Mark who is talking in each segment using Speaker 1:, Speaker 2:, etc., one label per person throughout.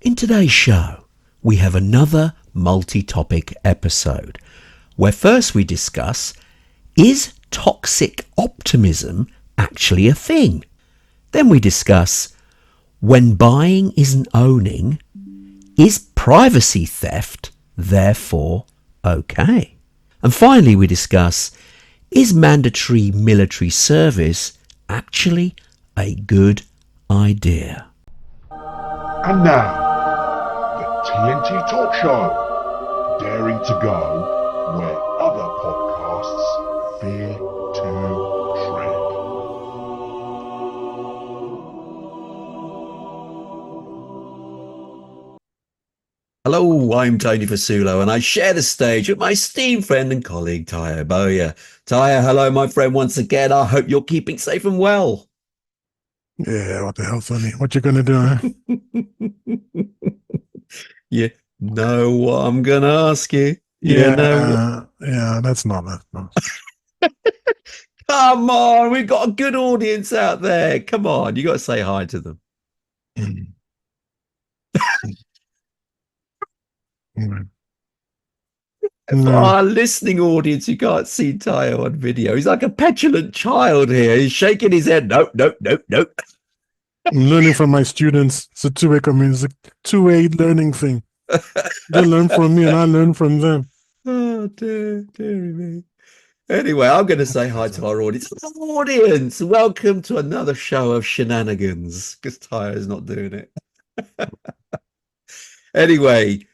Speaker 1: In today's show, we have another multi-topic episode where first we discuss, is toxic optimism actually a thing? Then we discuss, when buying isn't owning, is privacy theft therefore okay? And finally we discuss, is mandatory military service actually a good idea?
Speaker 2: And now, the TNT Talk Show, daring to go where other podcasts fear to tread.
Speaker 1: Hello, I'm Tony Fasulo, and I share the stage with my esteemed friend and colleague, Taya Boya. Taya, hello, my friend, once again. I hope you're keeping safe and well.
Speaker 3: Yeah, what the hell, Sonny? What you gonna do, huh?
Speaker 1: You know what I'm gonna ask you.
Speaker 3: Yeah, that's not that. No.
Speaker 1: Come on, we've got a good audience out there. Come on, you got to say hi to them. For our listening audience, you can't see Tayo on video. He's like a petulant child here. He's shaking his head. Nope.
Speaker 3: I'm learning from my students. It's a two-way community. It's a two-way learning thing. They learn from me and I learn from them.
Speaker 1: Oh, dear me. Anyway, I'm going to say hi to our audience. Audience, welcome to another show of shenanigans, because Tayo's not doing it. Anyway,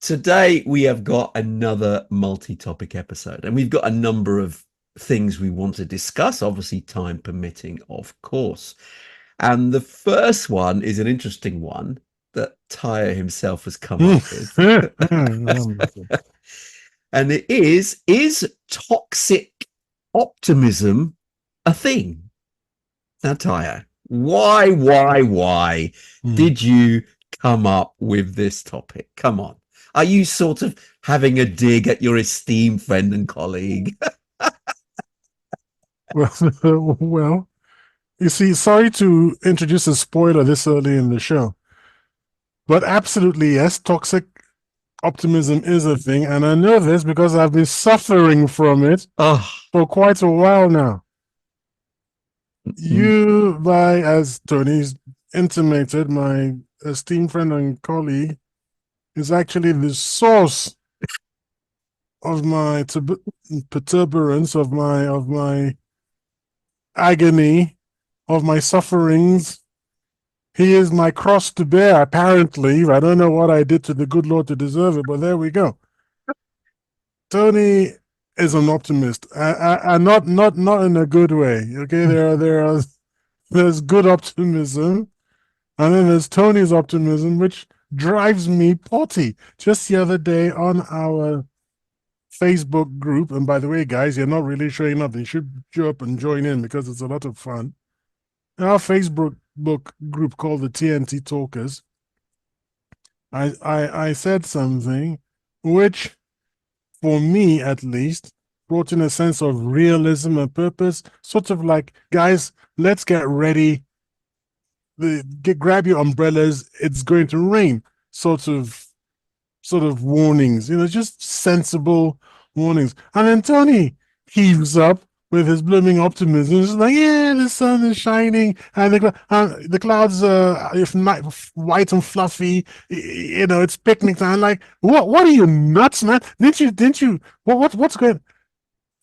Speaker 1: today we have got another multi-topic episode, and we've got a number of things we want to discuss, obviously time permitting, of course. And the first one is an interesting one that Tayo himself has come up with. And it is toxic optimism a thing? Now, Tayo, why did you come up with this topic? Come on. Are you sort of having a dig at your esteemed friend and colleague?
Speaker 3: Well, you see, sorry to introduce a spoiler this early in the show, but absolutely, yes, toxic optimism is a thing, and I know this because I've been suffering from it for quite a while now. You, as Tony's intimated, my esteemed friend and colleague, is actually the source of my perturbance, of my agony, of my sufferings. He is my cross to bear, apparently. I don't know what I did to the good Lord to deserve it, but there we go. Tony is an optimist, and not in a good way. Okay, there's good optimism, and then there's Tony's optimism, which drives me potty. Just the other day on our Facebook group, and by the way, guys, you're not really showing up. You should show up and join in because it's a lot of fun. Our Facebook group called the TNT Talkers, I said something which, for me at least, brought in a sense of realism and purpose, sort of like, guys, let's get ready. Grab your umbrellas, it's going to rain. Sort of warnings, just sensible warnings. And then Tony heaves up with his blooming optimism. It's like, yeah, the sun is shining, and the clouds are white and fluffy. It's picnic time. Like, what are you nuts, man? Didn't you? What's going?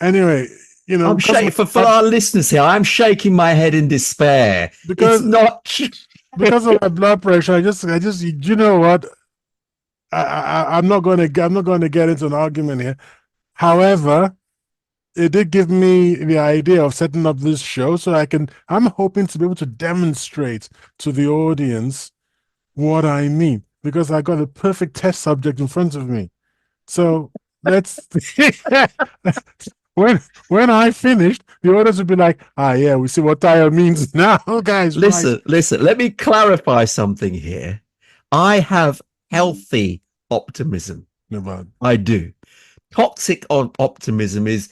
Speaker 3: Anyway,
Speaker 1: I'm shaking for our listeners here. I'm shaking my head in despair because it's not
Speaker 3: because of my blood pressure. I just, you know what? I'm not going to get into an argument here. However, it did give me the idea of setting up this show so I'm hoping to be able to demonstrate to the audience what I mean, because I got a perfect test subject in front of me. So let's when I finished, the audience would be like, yeah, we see what Tayo means now, guys.
Speaker 1: Listen, let me clarify something here. I have healthy optimism. I do. Toxic optimism is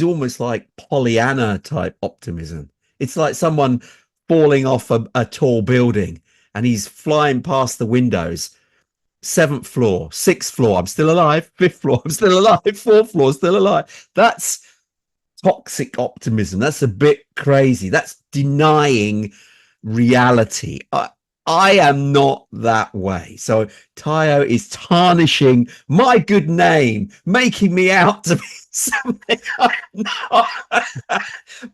Speaker 1: almost like Pollyanna type optimism. It's like someone falling off a tall building and he's flying past the windows 7th floor, 6th floor, I'm still alive. 5th floor, I'm still alive. 4th floor, still alive. That's toxic optimism. That's a bit crazy. That's denying reality. I am not that way. So Tayo is tarnishing my good name, making me out to be something I'm not.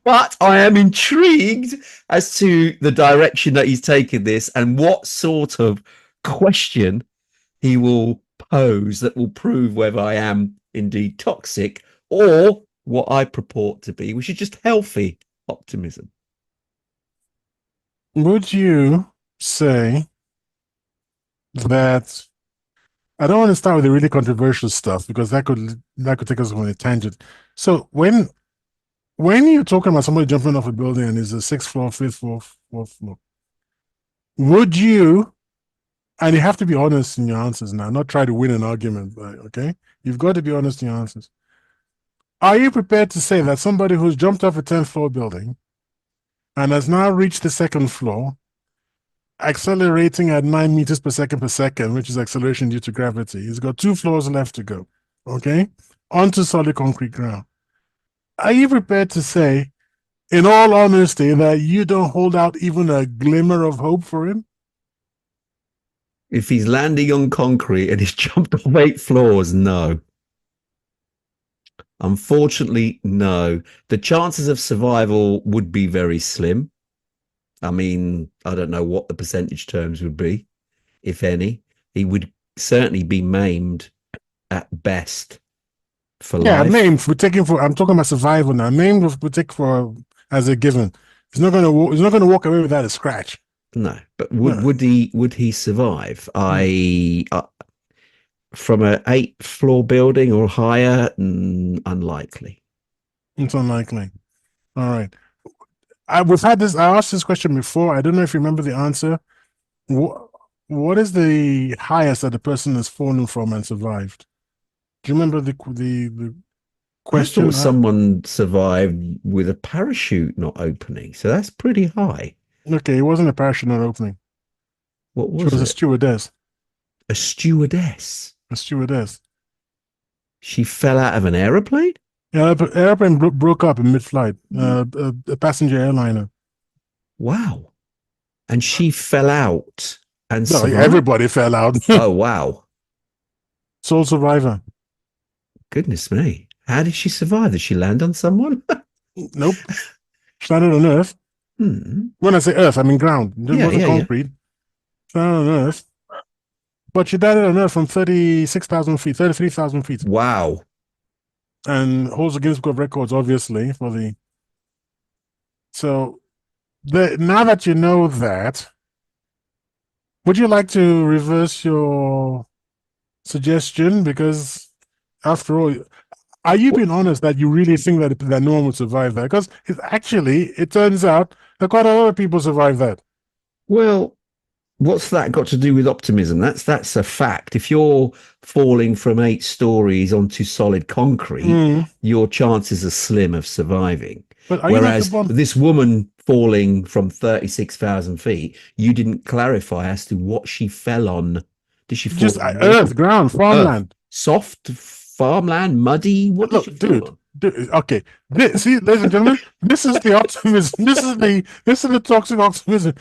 Speaker 1: But I am intrigued as to the direction that he's taken this and what sort of question he will pose that will prove whether I am indeed toxic or what I purport to be, which is just healthy optimism.
Speaker 3: Would you say that I don't want to start with the really controversial stuff because that could take us on a tangent. So when you're talking about somebody jumping off a building and it's a 6th floor, 5th floor, 4th floor, would you, and you have to be honest in your answers now, not try to win an argument, but okay? You've got to be honest in your answers. Are you prepared to say that somebody who's jumped off a 10th floor building and has now reached the 2nd floor, accelerating at 9 meters per second, which is acceleration due to gravity, he's got 2 floors left to go, okay? Onto solid concrete ground. Are you prepared to say, in all honesty, that you don't hold out even a glimmer of hope for him?
Speaker 1: If he's landing on concrete and he's jumped off 8 floors, no. Unfortunately, no. The chances of survival would be very slim. I mean, I don't know what the percentage terms would be, if any. He would certainly be maimed at best for life.
Speaker 3: Yeah, maimed. I'm talking about survival now. Maimed we take for as a given. He's not going to walk away without a scratch.
Speaker 1: No, but would he survive? From an 8th floor building or higher, unlikely.
Speaker 3: It's unlikely. All right. We've had this. I asked this question before. I don't know if you remember the answer. What is the highest that the person has fallen from and survived? Do you remember the question?
Speaker 1: I thought someone survived with a parachute not opening, so that's pretty high.
Speaker 3: Okay, it wasn't a parachute not opening.
Speaker 1: What was it?
Speaker 3: It was a stewardess.
Speaker 1: A stewardess?
Speaker 3: A stewardess.
Speaker 1: She fell out of an aeroplane?
Speaker 3: Yeah, the airplane broke up in mid-flight. A passenger airliner.
Speaker 1: Wow. And she fell out and survived?
Speaker 3: Everybody fell out.
Speaker 1: Oh, wow.
Speaker 3: Sole survivor.
Speaker 1: Goodness me. How did she survive? Did she land on someone?
Speaker 3: Nope. She landed on Earth. When I say Earth, I mean ground. It wasn't concrete. She landed on Earth. But she landed on Earth from 36,000 feet, 33,000 feet.
Speaker 1: Wow.
Speaker 3: And holds the Guinness Book of Records, obviously, for the. So, now that you know that, would you like to reverse your suggestion? Because, after all, are you being honest that you really think that no one would survive that? Because it turns out that quite a lot of people survive that.
Speaker 1: Well, what's that got to do with optimism? That's a fact. If you're falling from 8 stories onto solid concrete, your chances are slim of surviving. But whereas this woman falling from 36,000 feet, you didn't clarify as to what she fell on. Did she fall
Speaker 3: just earth, ground, farmland,
Speaker 1: soft farmland, muddy? What? Look,
Speaker 3: dude. Okay, see, ladies and gentlemen, this is the optimism. This is the toxic optimism.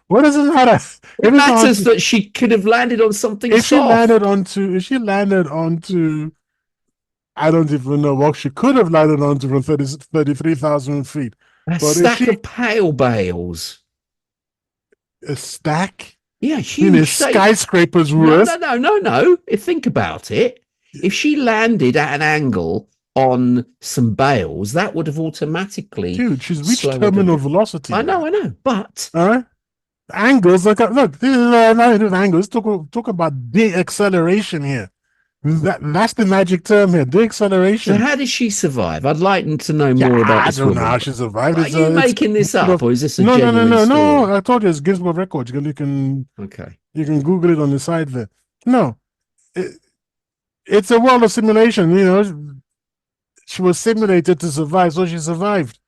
Speaker 3: What does it matter?
Speaker 1: It matters that she could have landed on something soft. If
Speaker 3: she landed onto, I don't even know what she could have landed onto from 33,000 feet.
Speaker 1: A stack of pale bales.
Speaker 3: A stack?
Speaker 1: Yeah, huge.
Speaker 3: Skyscrapers worth.
Speaker 1: No. Think about it. If she landed at an angle on some bales, that would have automatically.
Speaker 3: Dude, she's reached terminal velocity.
Speaker 1: I know, but
Speaker 3: all right. Angles, look, this is nothing to do with angles. Talk about de-acceleration here. That's the magic term here, de-acceleration.
Speaker 1: So how did she survive? I'd like to know more about this woman.
Speaker 3: I don't know how she survived.
Speaker 1: Are you making this up, or is this a genuine story?
Speaker 3: No. I told you it's Guinness Book of Records. You can Google it on the side there. No, it's a world of simulation. You know, she was simulated to survive, so she survived.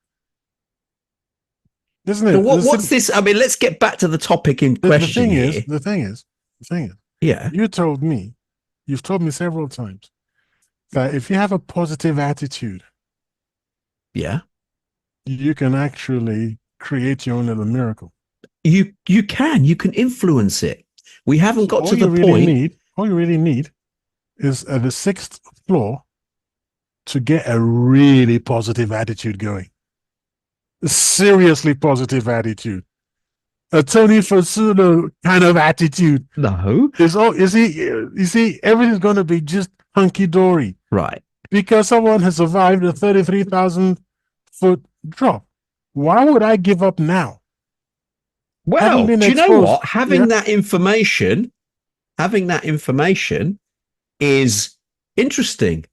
Speaker 3: Isn't it?
Speaker 1: So what's this? I mean, let's get back to the topic in question.
Speaker 3: The thing is,
Speaker 1: Yeah.
Speaker 3: You've told me several times that if you have a positive attitude,
Speaker 1: Yeah.
Speaker 3: you can actually create your own little miracle.
Speaker 1: You can influence it. We haven't
Speaker 3: So
Speaker 1: got to the point.
Speaker 3: all you really need is at the sixth floor to get a really positive attitude going. A seriously positive attitude. A Tony Fasulo kind of attitude.
Speaker 1: No.
Speaker 3: You see, everything's going to be just hunky dory
Speaker 1: Right.
Speaker 3: because someone has survived a 33,000-foot drop. Why would I give up now? Having
Speaker 1: Well,
Speaker 3: been
Speaker 1: do you know
Speaker 3: exposed,
Speaker 1: what?
Speaker 3: yeah.
Speaker 1: Having that information is interesting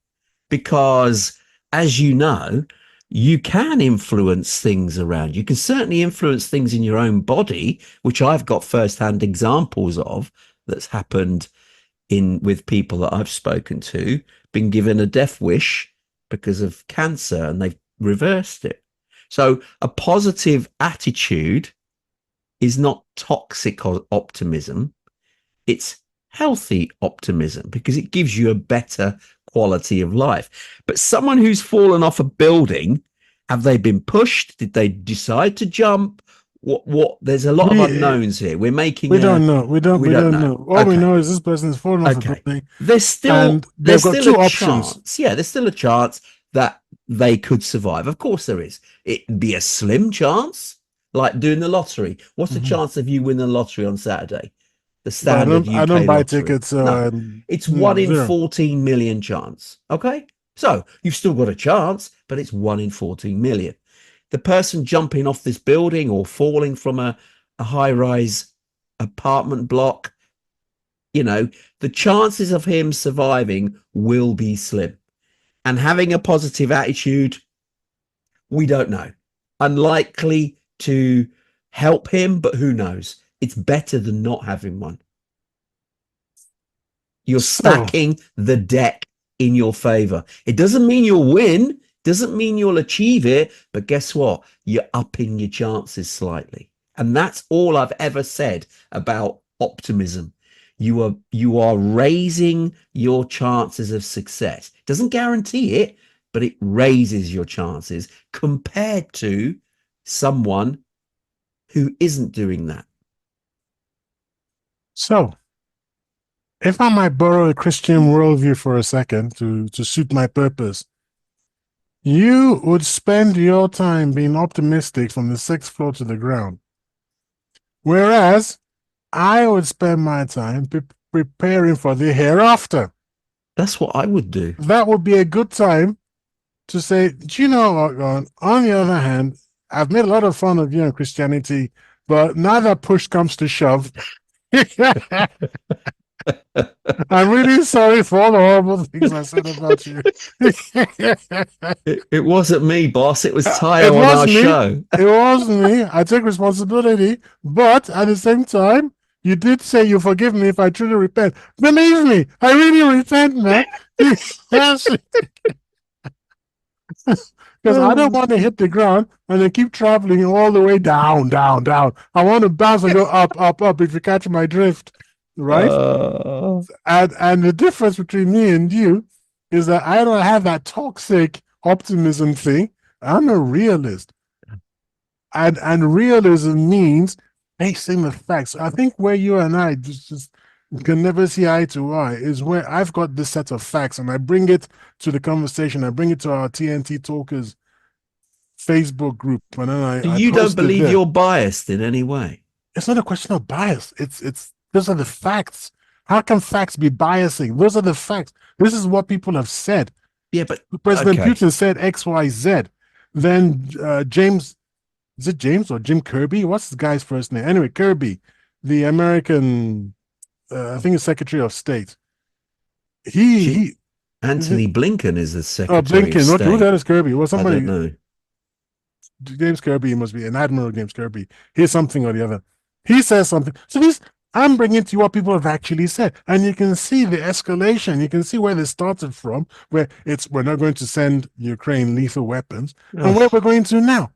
Speaker 1: because, as you know, you can influence things around. You can certainly influence things in your own body, which I've got firsthand examples of that's happened in with people that I've spoken to, been given a death wish because of cancer and they've reversed it. So a positive attitude is not toxic optimism. It's healthy optimism because it gives you a better quality of life. But someone who's fallen off a building, have they been pushed? Did they decide to jump? What there's a lot of
Speaker 3: we
Speaker 1: unknowns here. We're making
Speaker 3: we don't know. We
Speaker 1: we
Speaker 3: don't
Speaker 1: don't know.
Speaker 3: know. All we
Speaker 1: Okay.
Speaker 3: know is this person is falling off a
Speaker 1: Okay.
Speaker 3: building,
Speaker 1: There's still
Speaker 3: and they've got two
Speaker 1: a
Speaker 3: options.
Speaker 1: chance. Yeah, there's still a chance that they could survive. Of course there is. It'd be a slim chance, like doing the lottery. What's the chance of you win the lottery on Saturday? The standard
Speaker 3: I don't
Speaker 1: UK
Speaker 3: buy
Speaker 1: lottery.
Speaker 3: tickets.
Speaker 1: No, it's 1 in
Speaker 3: Zero.
Speaker 1: 14 million chance. Okay. So you've still got a chance, but it's 1 in 14 million. The person jumping off this building or falling from a high rise apartment block, you know, the chances of him surviving will be slim. And having a positive attitude, we don't know. Unlikely to help him, but who knows? It's better than not having one. You're stacking the deck in your favor. It doesn't mean you'll win, doesn't mean you'll achieve it, but guess what? You're upping your chances slightly. And that's all I've ever said about optimism. You are raising your chances of success. It doesn't guarantee it, but it raises your chances compared to someone who isn't doing that.
Speaker 3: So, if I might borrow a Christian worldview for a second to suit my purpose, you would spend your time being optimistic from the sixth floor to the ground. Whereas I would spend my time preparing for the hereafter.
Speaker 1: That's what I would do.
Speaker 3: That would be a good time to say, do you know what, God? On the other hand, I've made a lot of fun of you and Christianity, but now that push comes to shove, I'm really sorry for all the horrible things I said about you.
Speaker 1: It wasn't me, boss. It was Tayo
Speaker 3: It
Speaker 1: on
Speaker 3: was
Speaker 1: our
Speaker 3: me.
Speaker 1: show.
Speaker 3: It was me. I take responsibility. But at the same time, you did say you forgive me if I truly repent. Believe me, I really repent, man. Because I don't want to hit the ground and then keep traveling all the way down, down, down. I want to bounce and go up, up, up if you catch my drift. Right? And the difference between me and you is that I don't have that toxic optimism thing. I'm a realist. And realism means facing the facts. I think where you and I just can never see eye to eye is where I've got this set of facts and I bring it to the conversation. I bring it to our TNT Talkers Facebook group, and then I
Speaker 1: You don't
Speaker 3: post it
Speaker 1: believe
Speaker 3: there.
Speaker 1: you're biased in any way.
Speaker 3: It's not a question of bias. It's those are the facts. How can facts be biasing? Those are the facts. This is what people have said.
Speaker 1: Yeah, but
Speaker 3: President
Speaker 1: okay.
Speaker 3: Putin said X, Y, Z. Then James, is it James or Jim Kirby? What's the guy's first name? Anyway, Kirby, the American, I think it's Secretary of State.
Speaker 1: Anthony Blinken is the Secretary
Speaker 3: Blinken.
Speaker 1: of State.
Speaker 3: Who that is Kirby? Well, somebody.
Speaker 1: I don't know.
Speaker 3: James Kirby must be an Admiral James Kirby. He's something or the other. He says something. So I'm bringing to you what people have actually said. And you can see the escalation. You can see where they started from, where we're not going to send Ukraine lethal weapons, and where we're going to now.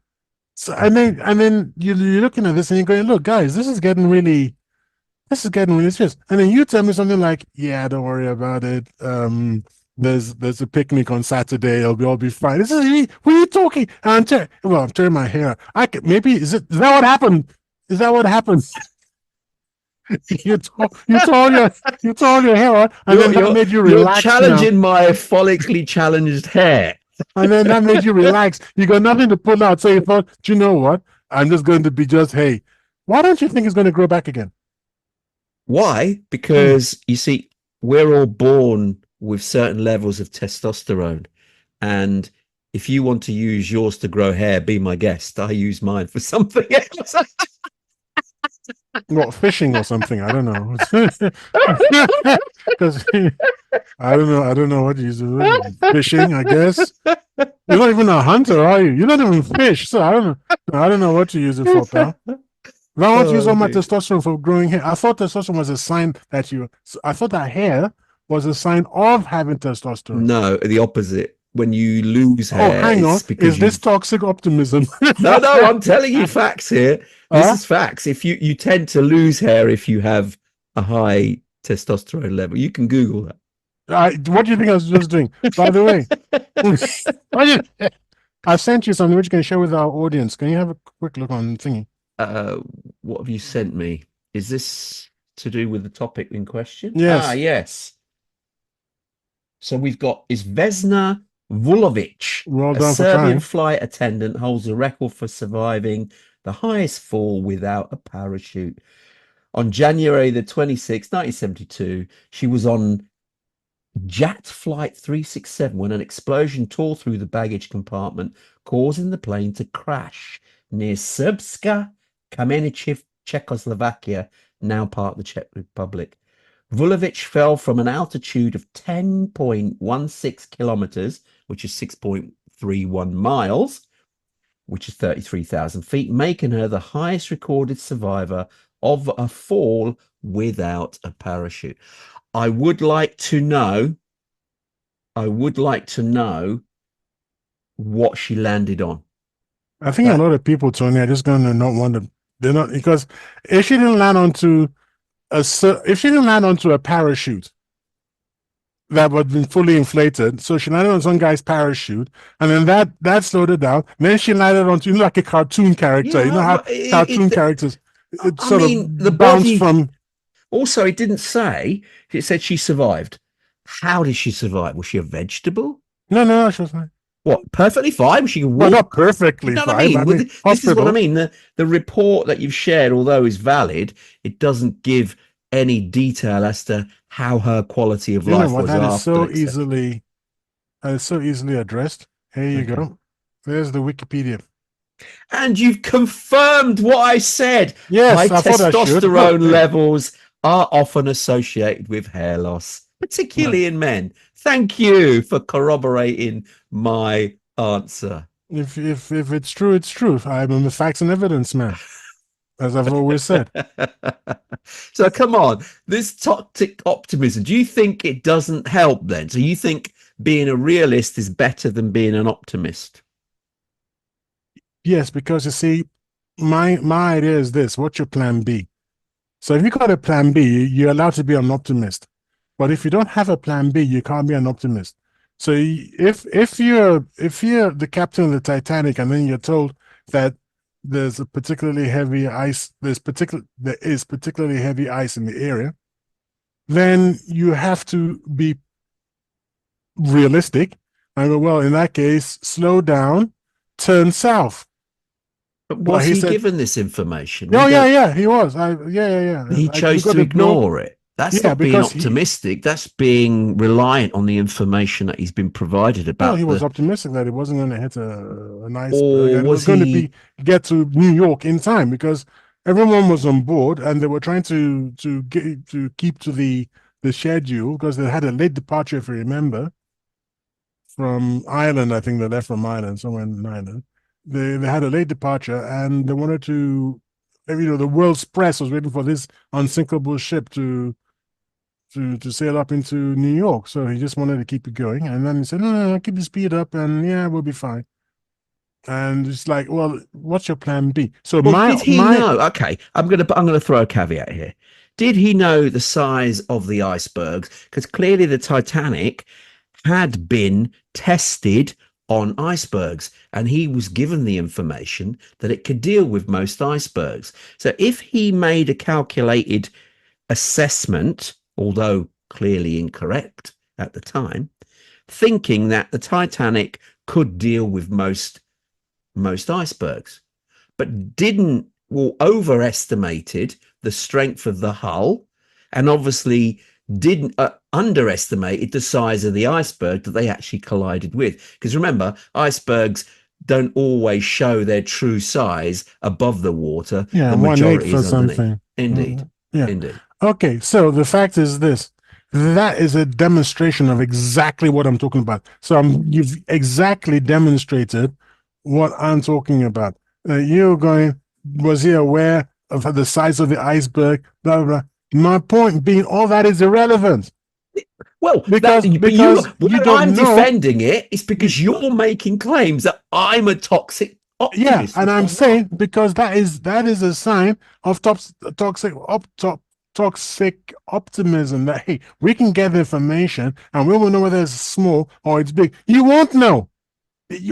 Speaker 3: So and then you're looking at this and you're going, look, guys, this is getting really this is getting really serious. And then you tell me something like, yeah, don't worry about it. There's a picnic on Saturday. It'll be fine. This is what are you talking? I'm tearing my hair. Maybe is that what happened? Is that what happened? You tore your hair out, and then that made you
Speaker 1: you're
Speaker 3: relax now.
Speaker 1: challenging my follically challenged hair.
Speaker 3: And then that made you relax. You got nothing to pull out. So you thought, do you know what? I'm just going to be hey, why don't you think it's going to grow back again?
Speaker 1: Why? Because you see, we're all born with certain levels of testosterone. And if you want to use yours to grow hair, be my guest. I use mine for something else.
Speaker 3: What, fishing or something? I don't know. Because I don't know what you use. Fishing, I guess. You're not even a hunter, are you? You don't even fish, so I don't know what you use it for, pal. If I want to use all my testosterone for growing hair, I thought testosterone was a sign that I thought that hair was a sign of having testosterone.
Speaker 1: No, the opposite. When you lose hair,
Speaker 3: hang on. Is this toxic optimism?
Speaker 1: No, I'm telling you facts here. This is facts. If you tend to lose hair if you have a high testosterone level. You can Google that.
Speaker 3: What do you think I was just doing? By the way, I sent you something which you can share with our audience. Can you have a quick look on thingy?
Speaker 1: What have you sent me? Is this to do with the topic in question?
Speaker 3: Yes.
Speaker 1: Yes. So we've got Vesna Vulovic,
Speaker 3: well
Speaker 1: a
Speaker 3: done
Speaker 1: Serbian flight attendant, holds a record for surviving the highest fall without a parachute. On January the 26th, 1972, she was on Jet Flight 367 when an explosion tore through the baggage compartment, causing the plane to crash near Srbska Kamenice, Czechoslovakia, now part of the Czech Republic. Vulovic fell from an altitude of 10.16 kilometers, which is 6.31 miles, which is 33,000 feet, making her the highest recorded survivor of a fall without a parachute. I would like to know what she landed on.
Speaker 3: I think a lot of people, Tony, are just going to not want to. They're not, because if she didn't land onto a parachute that had been fully inflated, so she landed on some guy's parachute, and then that slowed it down. And then she landed onto, like a cartoon character. You know how cartoon characters sort of the bounce from.
Speaker 1: Also, it didn't say. It said she survived. How did she survive? Was she a vegetable?
Speaker 3: No, she was fine.
Speaker 1: What? Perfectly fine? She could walk?
Speaker 3: Well, not perfectly fine.
Speaker 1: I mean, this is what I mean. The report that you've shared, although is valid, it doesn't give any detail as to how her quality of life was after.
Speaker 3: That is so easily addressed. Here you go. There's the Wikipedia.
Speaker 1: And you've confirmed what I said.
Speaker 3: Yes,
Speaker 1: high testosterone levels are often associated with hair loss, particularly in men. Thank you for corroborating my answer.
Speaker 3: If it's true, it's true. I'm the facts and evidence man, as I've always said.
Speaker 1: So come on, this toxic optimism, do you think it doesn't help then? So you think being a realist is better than being an optimist?
Speaker 3: Yes, because you see, my idea is this: what's your plan B? So if you got a plan B, you're allowed to be an optimist. But if you don't have a plan B, you can't be an optimist. So if you're the captain of the Titanic and then you're told that there's a particularly heavy ice, there is particularly heavy ice in the area, then you have to be realistic and go, well, in that case, slow down, turn south.
Speaker 1: But was he given this information?
Speaker 3: Yeah, he was. Yeah.
Speaker 1: He chose to ignore it. That's not being optimistic. That's being reliant on the information that he's been provided about.
Speaker 3: Well, he was optimistic that it wasn't going to hit an iceberg. It was going to get to New York in time because everyone was on board and they were trying to keep to the schedule because they had a late departure, if you remember, from Ireland. I think they left from Ireland, somewhere in Ireland. They had a late departure and they wanted to, the world's press was waiting for this unsinkable ship to sail up into New York. So he just wanted to keep it going. And then he said, no, keep the speed up and yeah, we'll be fine. And it's like, well, what's your plan B? So
Speaker 1: Well, did he
Speaker 3: my
Speaker 1: know? Okay, I'm gonna throw a caveat here. Did he know the size of the icebergs? Because clearly the Titanic had been tested on icebergs, and he was given the information that it could deal with most icebergs. So if he made a calculated assessment, although clearly incorrect at the time, thinking that the Titanic could deal with most icebergs, but didn't, well, overestimated the strength of the hull, and obviously didn't underestimated the size of the iceberg that they actually collided with. Because remember, icebergs don't always show their true size above the water.
Speaker 3: Yeah,
Speaker 1: The
Speaker 3: 1/8
Speaker 1: majority
Speaker 3: or
Speaker 1: is underneath.
Speaker 3: something.
Speaker 1: Indeed.
Speaker 3: Yeah.
Speaker 1: Indeed.
Speaker 3: Okay, so the fact is this. That is a demonstration of exactly what I'm talking about. So you've exactly demonstrated what I'm talking about. You're going, was he aware of the size of the iceberg? Blah, blah, blah. My point being, all that is irrelevant.
Speaker 1: Well,
Speaker 3: Because you
Speaker 1: where I'm
Speaker 3: don't know.
Speaker 1: defending it is because you're making claims that I'm a toxic
Speaker 3: Yeah,
Speaker 1: optimist.
Speaker 3: and I'm saying because that is a sign of toxic optimism that hey, we can get the information and we will know whether it's small or it's big. You won't know.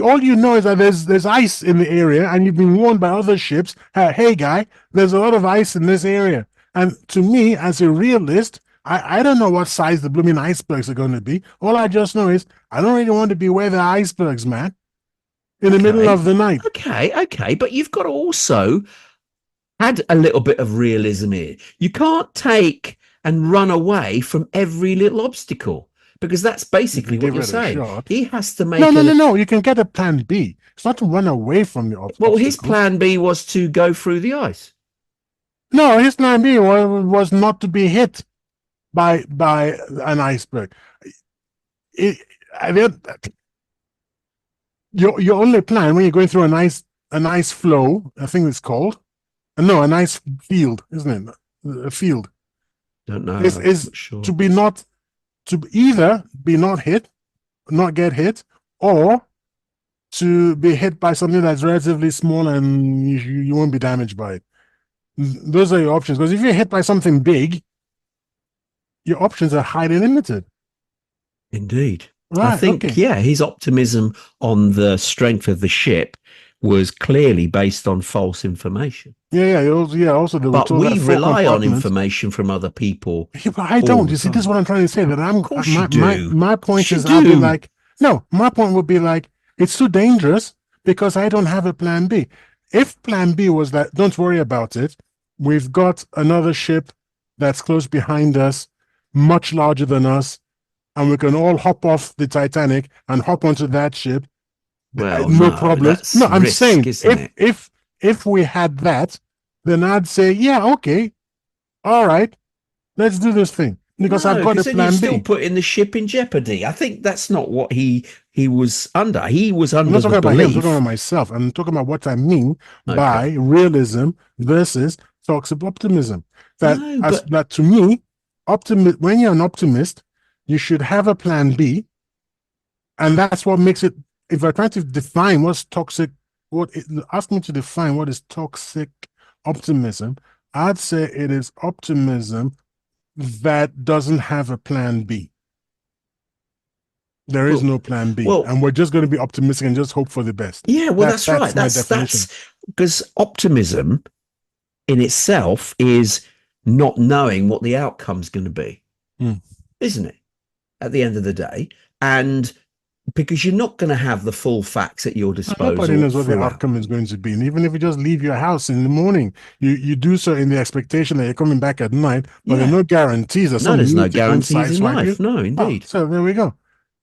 Speaker 3: All you know is that there's ice in the area, and you've been warned by other ships. Hey, guy, there's a lot of ice in this area. And to me, as a realist, I don't know what size the blooming icebergs are going to be. All I just know is I don't really want to be where the icebergs, man, in the middle of the night.
Speaker 1: Okay, but you've got to also add a little bit of realism here. You can't take and run away from every little obstacle, because that's basically what you're saying. He has to make
Speaker 3: no. You can get a plan B. It's not to run away from the obstacles.
Speaker 1: Well, his plan B was to go through the ice.
Speaker 3: No, his plan B was not to be hit by an iceberg. Your only plan when you're going through a nice flow, I think it's called, no, a nice field, isn't it? A field.
Speaker 1: Don't know.
Speaker 3: Is
Speaker 1: sure.
Speaker 3: to either be not hit, not get hit, or to be hit by something that's relatively small and you won't be damaged by it. Those are your options. Because if you're hit by something big, your options are highly limited.
Speaker 1: Indeed.
Speaker 3: Right,
Speaker 1: I think, yeah, his optimism on the strength of the ship was clearly based on false information.
Speaker 3: Also,
Speaker 1: but we rely on information from other people.
Speaker 3: Yeah, but I don't. You see, this is what I'm trying to say. That I'm.
Speaker 1: Of course you do.
Speaker 3: My point is, I'll be like, no. My point would be like, it's too dangerous because I don't have a plan B. If plan B was that, don't worry about it. We've got another ship that's close behind us, much larger than us, and we can all hop off the Titanic and hop onto that ship.
Speaker 1: Well,
Speaker 3: no problem. No, I'm saying if we had that, then I'd say, yeah, okay, all right, let's do this thing because I've got a plan B.
Speaker 1: Still putting the ship in jeopardy. I think that's not what he was under. He was under. I'm not
Speaker 3: talking about him. I'm talking about myself. I'm talking about what I mean by realism versus toxic optimism. That to me, when you're an optimist, you should have a plan B, and that's what makes it. If I'm trying to define what's toxic, ask me to define what is toxic optimism, I'd say it is optimism that doesn't have a plan B. There is no plan B, and we're just going to be optimistic and just hope for the best.
Speaker 1: Yeah, well, that's right. That's because optimism in itself is not knowing what the outcome's going to be, isn't it? At the end of the day, and because you're not going to have the full facts at your disposal.
Speaker 3: Nobody knows what the outcome is going to be. And even if you just leave your house in the morning, you do so in the expectation that you're coming back at night, but there are no guarantees.
Speaker 1: There's no guarantees in life. No, indeed.
Speaker 3: So there we go.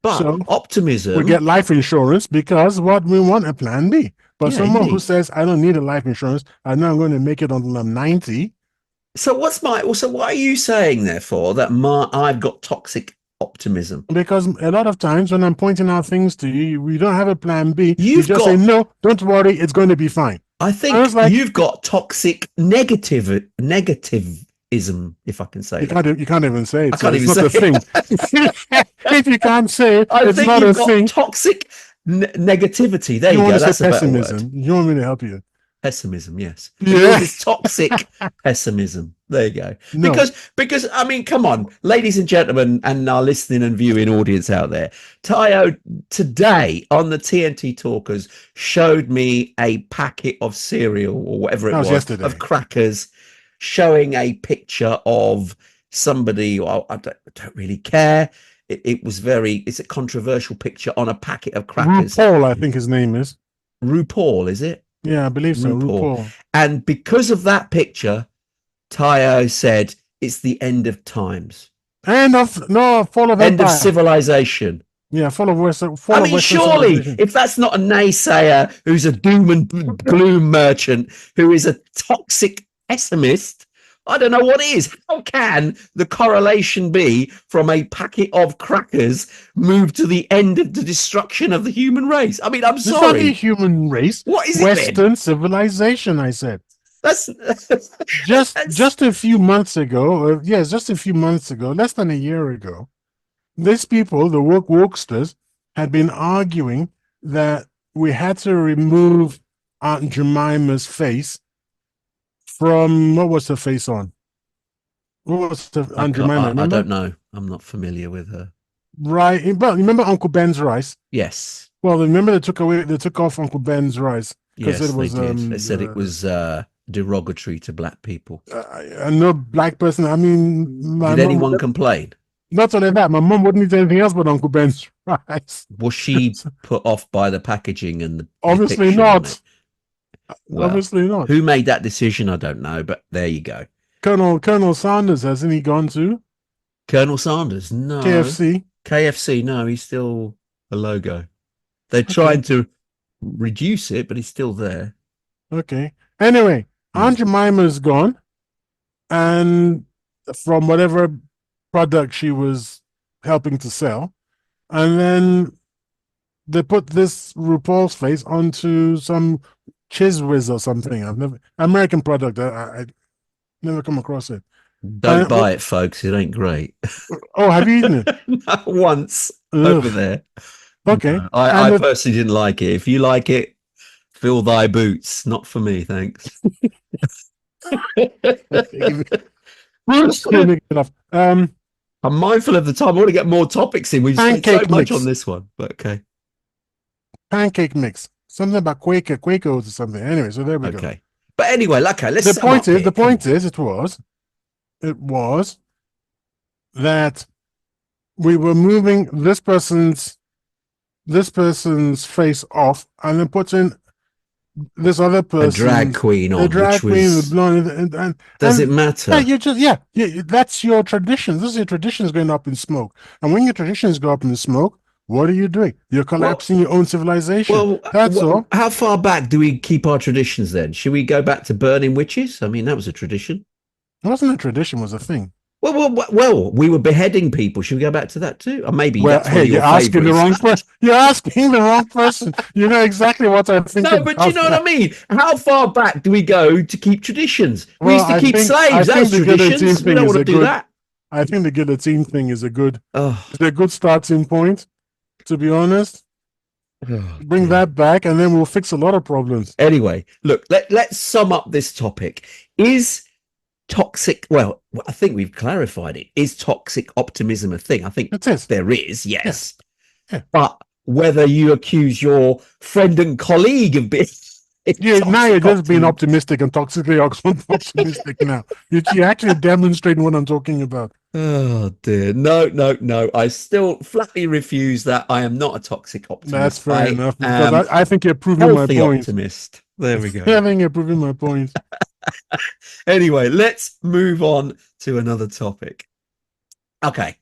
Speaker 1: But optimism.
Speaker 3: We get life insurance because we want a plan B. But someone who says, I don't need a life insurance, I know I'm going to make it until I'm 90.
Speaker 1: So why are you saying, therefore, that I've got toxic optimism?
Speaker 3: Because a lot of times when I'm pointing out things to you, we don't have a plan B. You just say, no, don't worry, it's going to be fine.
Speaker 1: I think you've got toxic negativism, if I can say that.
Speaker 3: You can't even say it.
Speaker 1: I can't even
Speaker 3: say
Speaker 1: it.
Speaker 3: It's not a thing. If you can't say it, it's not a thing.
Speaker 1: Toxic Negativity. There
Speaker 3: You
Speaker 1: you
Speaker 3: want
Speaker 1: go.
Speaker 3: to say
Speaker 1: That's a better word.
Speaker 3: pessimism? You want me to help you?
Speaker 1: Pessimism, yes. But
Speaker 3: Yeah.
Speaker 1: yours is toxic pessimism. There you go.
Speaker 3: No.
Speaker 1: Because I mean, come on, ladies and gentlemen, and our listening and viewing audience out there. Tayo today on the TNT Talkers showed me a packet of cereal or whatever it
Speaker 3: That was
Speaker 1: was
Speaker 3: yesterday.
Speaker 1: of crackers, showing a picture of somebody. Well, I don't really care. It was it's a controversial picture on a packet of crackers.
Speaker 3: RuPaul, I think his name is.
Speaker 1: RuPaul, is it?
Speaker 3: Yeah, I believe so. RuPaul.
Speaker 1: And because of that picture, Tayo said it's the end of times.
Speaker 3: End of fall of
Speaker 1: End
Speaker 3: empire.
Speaker 1: of civilization.
Speaker 3: Yeah, fall of Western.
Speaker 1: I mean, surely, if that's not a naysayer who's a doom and gloom merchant, who is a toxic pessimist, I don't know what is. How can the correlation be from a packet of crackers move to the end of the destruction of the human race? I mean, I'm
Speaker 3: It's not
Speaker 1: sorry.
Speaker 3: the human race.
Speaker 1: What is it
Speaker 3: Western
Speaker 1: then?
Speaker 3: civilization, I said.
Speaker 1: That's
Speaker 3: just a few months ago. Just a few months ago, less than a year ago, these people, the wokesters, had been arguing that we had to remove Aunt Jemima's face from, what was her face on? What was the Aunt Jemima?
Speaker 1: I don't know. I'm not familiar with her.
Speaker 3: Right. Well, remember Uncle Ben's rice?
Speaker 1: Yes.
Speaker 3: Well, remember they took off Uncle Ben's rice because
Speaker 1: Yes,
Speaker 3: it was.
Speaker 1: they did. They said it was derogatory to black people.
Speaker 3: No black person. I mean,
Speaker 1: did anyone complain?
Speaker 3: Not only that, my mom wouldn't eat anything else but Uncle Ben's rice.
Speaker 1: Was she put off by the packaging and the
Speaker 3: obviously not?
Speaker 1: Well,
Speaker 3: obviously not.
Speaker 1: Who made that decision? I don't know, but there you go.
Speaker 3: Colonel Sanders, hasn't he gone to?
Speaker 1: Colonel Sanders, no. KFC, no, he's still a logo. They're trying to reduce it, but he's still there.
Speaker 3: Okay. Anyway, Aunt Jemima's gone, and from whatever product she was helping to sell, and then they put this RuPaul's face onto some Chiz Whiz or something. I've never American product. I never come across it.
Speaker 1: Don't buy it, folks. It ain't great.
Speaker 3: Oh, have you eaten it?
Speaker 1: No, once over there.
Speaker 3: Okay.
Speaker 1: No, I personally didn't like it. If you like it, fill thy boots. Not for me, thanks. I'm mindful of the time. I want to get more topics in. We've spent so much on this one, but okay.
Speaker 3: Pancake mix. Something about Quakers or something. Anyway, so there we go.
Speaker 1: Okay. But anyway, okay, let's
Speaker 3: the point is it was that we were moving this person's face off and then putting this other person,
Speaker 1: a drag queen on,
Speaker 3: the drag queen with blonde, and
Speaker 1: does it matter?
Speaker 3: Yeah, that's your tradition. This is your traditions going up in smoke, and when your traditions go up in smoke, what are you doing? You're collapsing your own civilization. Well, that's all.
Speaker 1: How far back do we keep our traditions then? Should we go back to burning witches? I mean, that was a tradition.
Speaker 3: It wasn't a tradition, it was a thing.
Speaker 1: Well, we were beheading people. Should we go back to that too? Or maybe
Speaker 3: that's one of your asking the wrong person. You're asking the wrong person. You know exactly what I think.
Speaker 1: No, but you know what I mean? How far back do we go to keep traditions? We used to keep slaves. That's traditions. We don't want to do that.
Speaker 3: I think the guillotine thing is a good starting point, to be honest. Bring that back and then we'll fix a lot of problems.
Speaker 1: Anyway, look, let's sum up this topic. Is toxic, well, I think we've clarified it. Is toxic optimism a thing? I think there is, yes. Yeah. But whether you accuse your friend and colleague of being
Speaker 3: now you're just being optimistic and toxically optimistic now. You're actually demonstrating what I'm talking about.
Speaker 1: Oh dear. No. I still flatly refuse that. I am not a toxic optimist.
Speaker 3: That's fair enough. Because I think you're proving my point.
Speaker 1: Optimist. There we go.
Speaker 3: I think you're proving my point.
Speaker 1: Anyway, let's move on to another topic. Okay.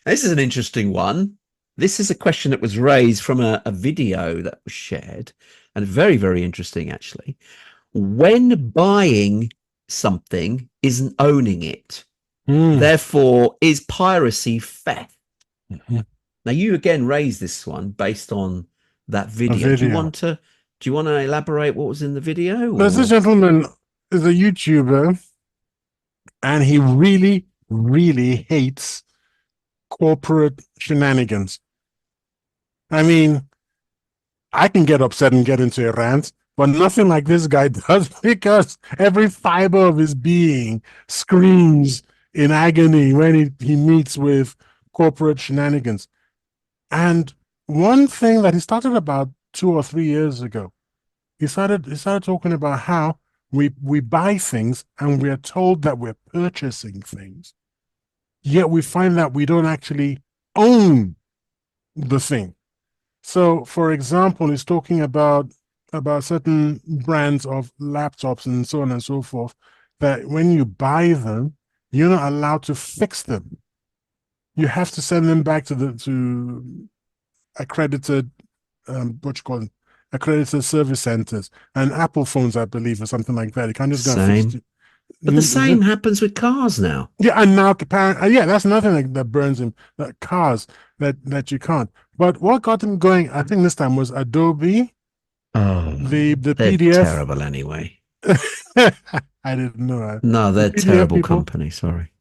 Speaker 1: This is an interesting one. This is a question that was raised from a video that was shared, and very, very interesting, actually. When buying something isn't owning it, therefore, is piracy theft? Now, you again raised this one based on that video. Do you want to elaborate what was in the video?
Speaker 3: There's a gentleman, is a YouTuber, and he really, really hates corporate shenanigans. I mean, I can get upset and get into a rant, but nothing like this guy does, because every fiber of his being screams in agony when he meets with corporate shenanigans. And one thing that he started about 2 or 3 years ago, he started talking about how we buy things and we're told that we're purchasing things, yet we find that we don't actually own the thing. So, for example, he's talking about certain brands of laptops and so on and so forth, that when you buy them, you're not allowed to fix them. You have to send them back to accredited, what you call them, accredited service centers, and Apple phones, I believe, or something like that. You can't just go and fix it.
Speaker 1: But the same happens with cars now.
Speaker 3: Yeah, and now yeah, that's nothing that burns him. That cars that you can't. But what got him going, I think this time, was Adobe.
Speaker 1: Oh,
Speaker 3: the
Speaker 1: they're
Speaker 3: PDF.
Speaker 1: terrible anyway.
Speaker 3: I didn't know that.
Speaker 1: No, they're
Speaker 3: The PDF
Speaker 1: terrible
Speaker 3: people.
Speaker 1: company. Sorry.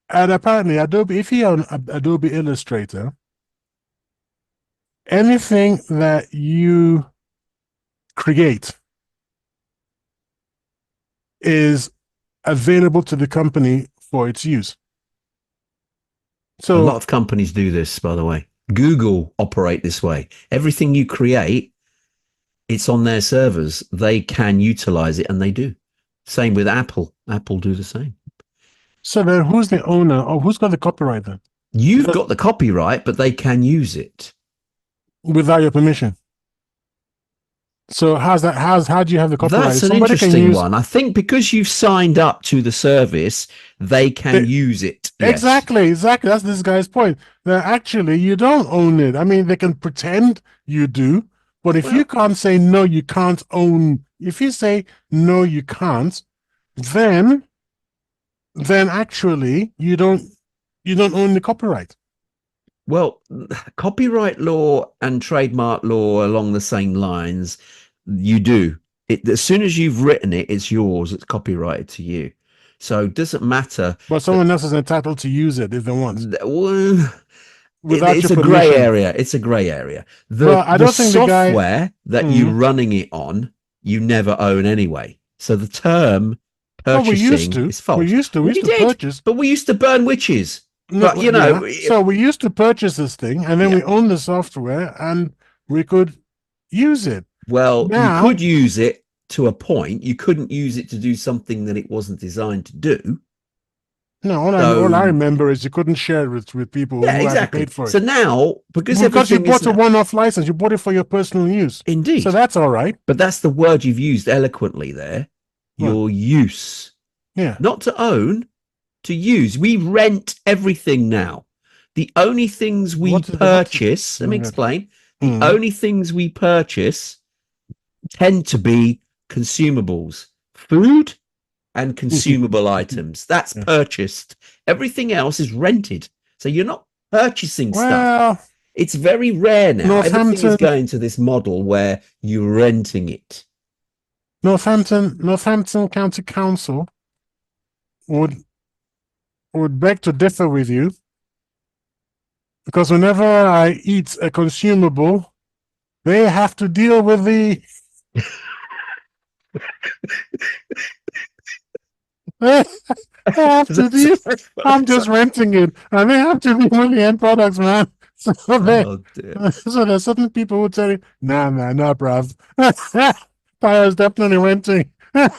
Speaker 3: And apparently, Adobe, if you own Adobe Illustrator, anything that you create is available to the company for its use. So
Speaker 1: a lot of companies do this, by the way. Google operate this way. Everything you create, it's on their servers. They can utilize it, and they do. Same with Apple. Apple do the same.
Speaker 3: So then who's the owner, or who's got the copyright then?
Speaker 1: You've got the copyright, but they can use it
Speaker 3: without your permission. So how do you have the copyright?
Speaker 1: That's an interesting one. I think because you've signed up to the service, they can use it. Yes.
Speaker 3: Exactly. That's this guy's point. That actually you don't own it. I mean, they can pretend you do, but if you can't say no, you can't own. If you say no, you can't, then actually you don't own the copyright.
Speaker 1: Well, copyright law and trademark law along the same lines. You do it as soon as you've written it, it's yours. It's copyrighted to you. So it doesn't matter.
Speaker 3: But someone else is entitled to use it if they want.
Speaker 1: It's a grey area. It's a grey area. The software that you're running it on, you never own anyway. So the term purchasing is false.
Speaker 3: We used to purchase,
Speaker 1: but we used to burn witches.
Speaker 3: No, but so we used to purchase this thing, and then we owned the software, and we could use it.
Speaker 1: Well, you could use it to a point. You couldn't use it to do something that it wasn't designed to do.
Speaker 3: No, all I remember is you couldn't share it with people who hadn't paid for it.
Speaker 1: So now, because
Speaker 3: you bought a one-off license, you bought it for your personal use.
Speaker 1: Indeed.
Speaker 3: So that's all right.
Speaker 1: But that's the word you've used eloquently there. Your use.
Speaker 3: Yeah.
Speaker 1: Not to own, to use. We rent everything now. The only things we purchase, let me explain. The only things we purchase tend to be consumables, food and consumable items. That's purchased. Everything else is rented. So you're not purchasing stuff. It's very rare now. Everything is going to this model where you're renting it.
Speaker 3: Northampton County Council would beg to differ with you, because whenever I eat a consumable, they have to deal with the I'm just renting it, and they have to deal with the end products, man. So there's certain people who tell you, nah, bruv. Tyler's definitely renting.
Speaker 1: I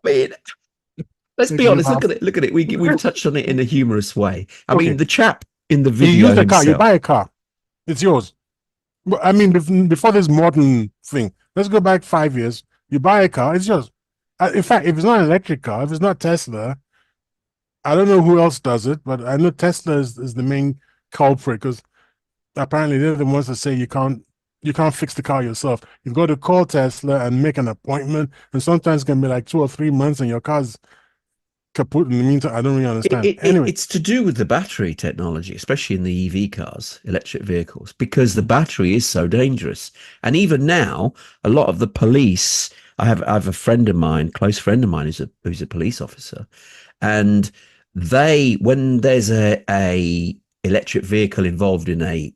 Speaker 1: mean, let's be honest. Look at it. We've touched on it in a humorous way. I mean, the chap in the video.
Speaker 3: You use a car. You buy a car. It's yours. I mean, before this modern thing, let's go back 5 years. You buy a car. It's yours. In fact, if it's not an electric car, if it's not Tesla, I don't know who else does it, but I know Tesla is the main culprit, because apparently they're the ones that say you can't fix the car yourself. You've got to call Tesla and make an appointment, and sometimes it can be like 2 or 3 months, and your car's kaput in the meantime. I don't really understand. Anyway,
Speaker 1: it's to do with the battery technology, especially in the EV cars, electric vehicles, because the battery is so dangerous. And even now, a lot of the police. I have a friend of mine, close friend of mine, who's a police officer, and when there's a electric vehicle involved in a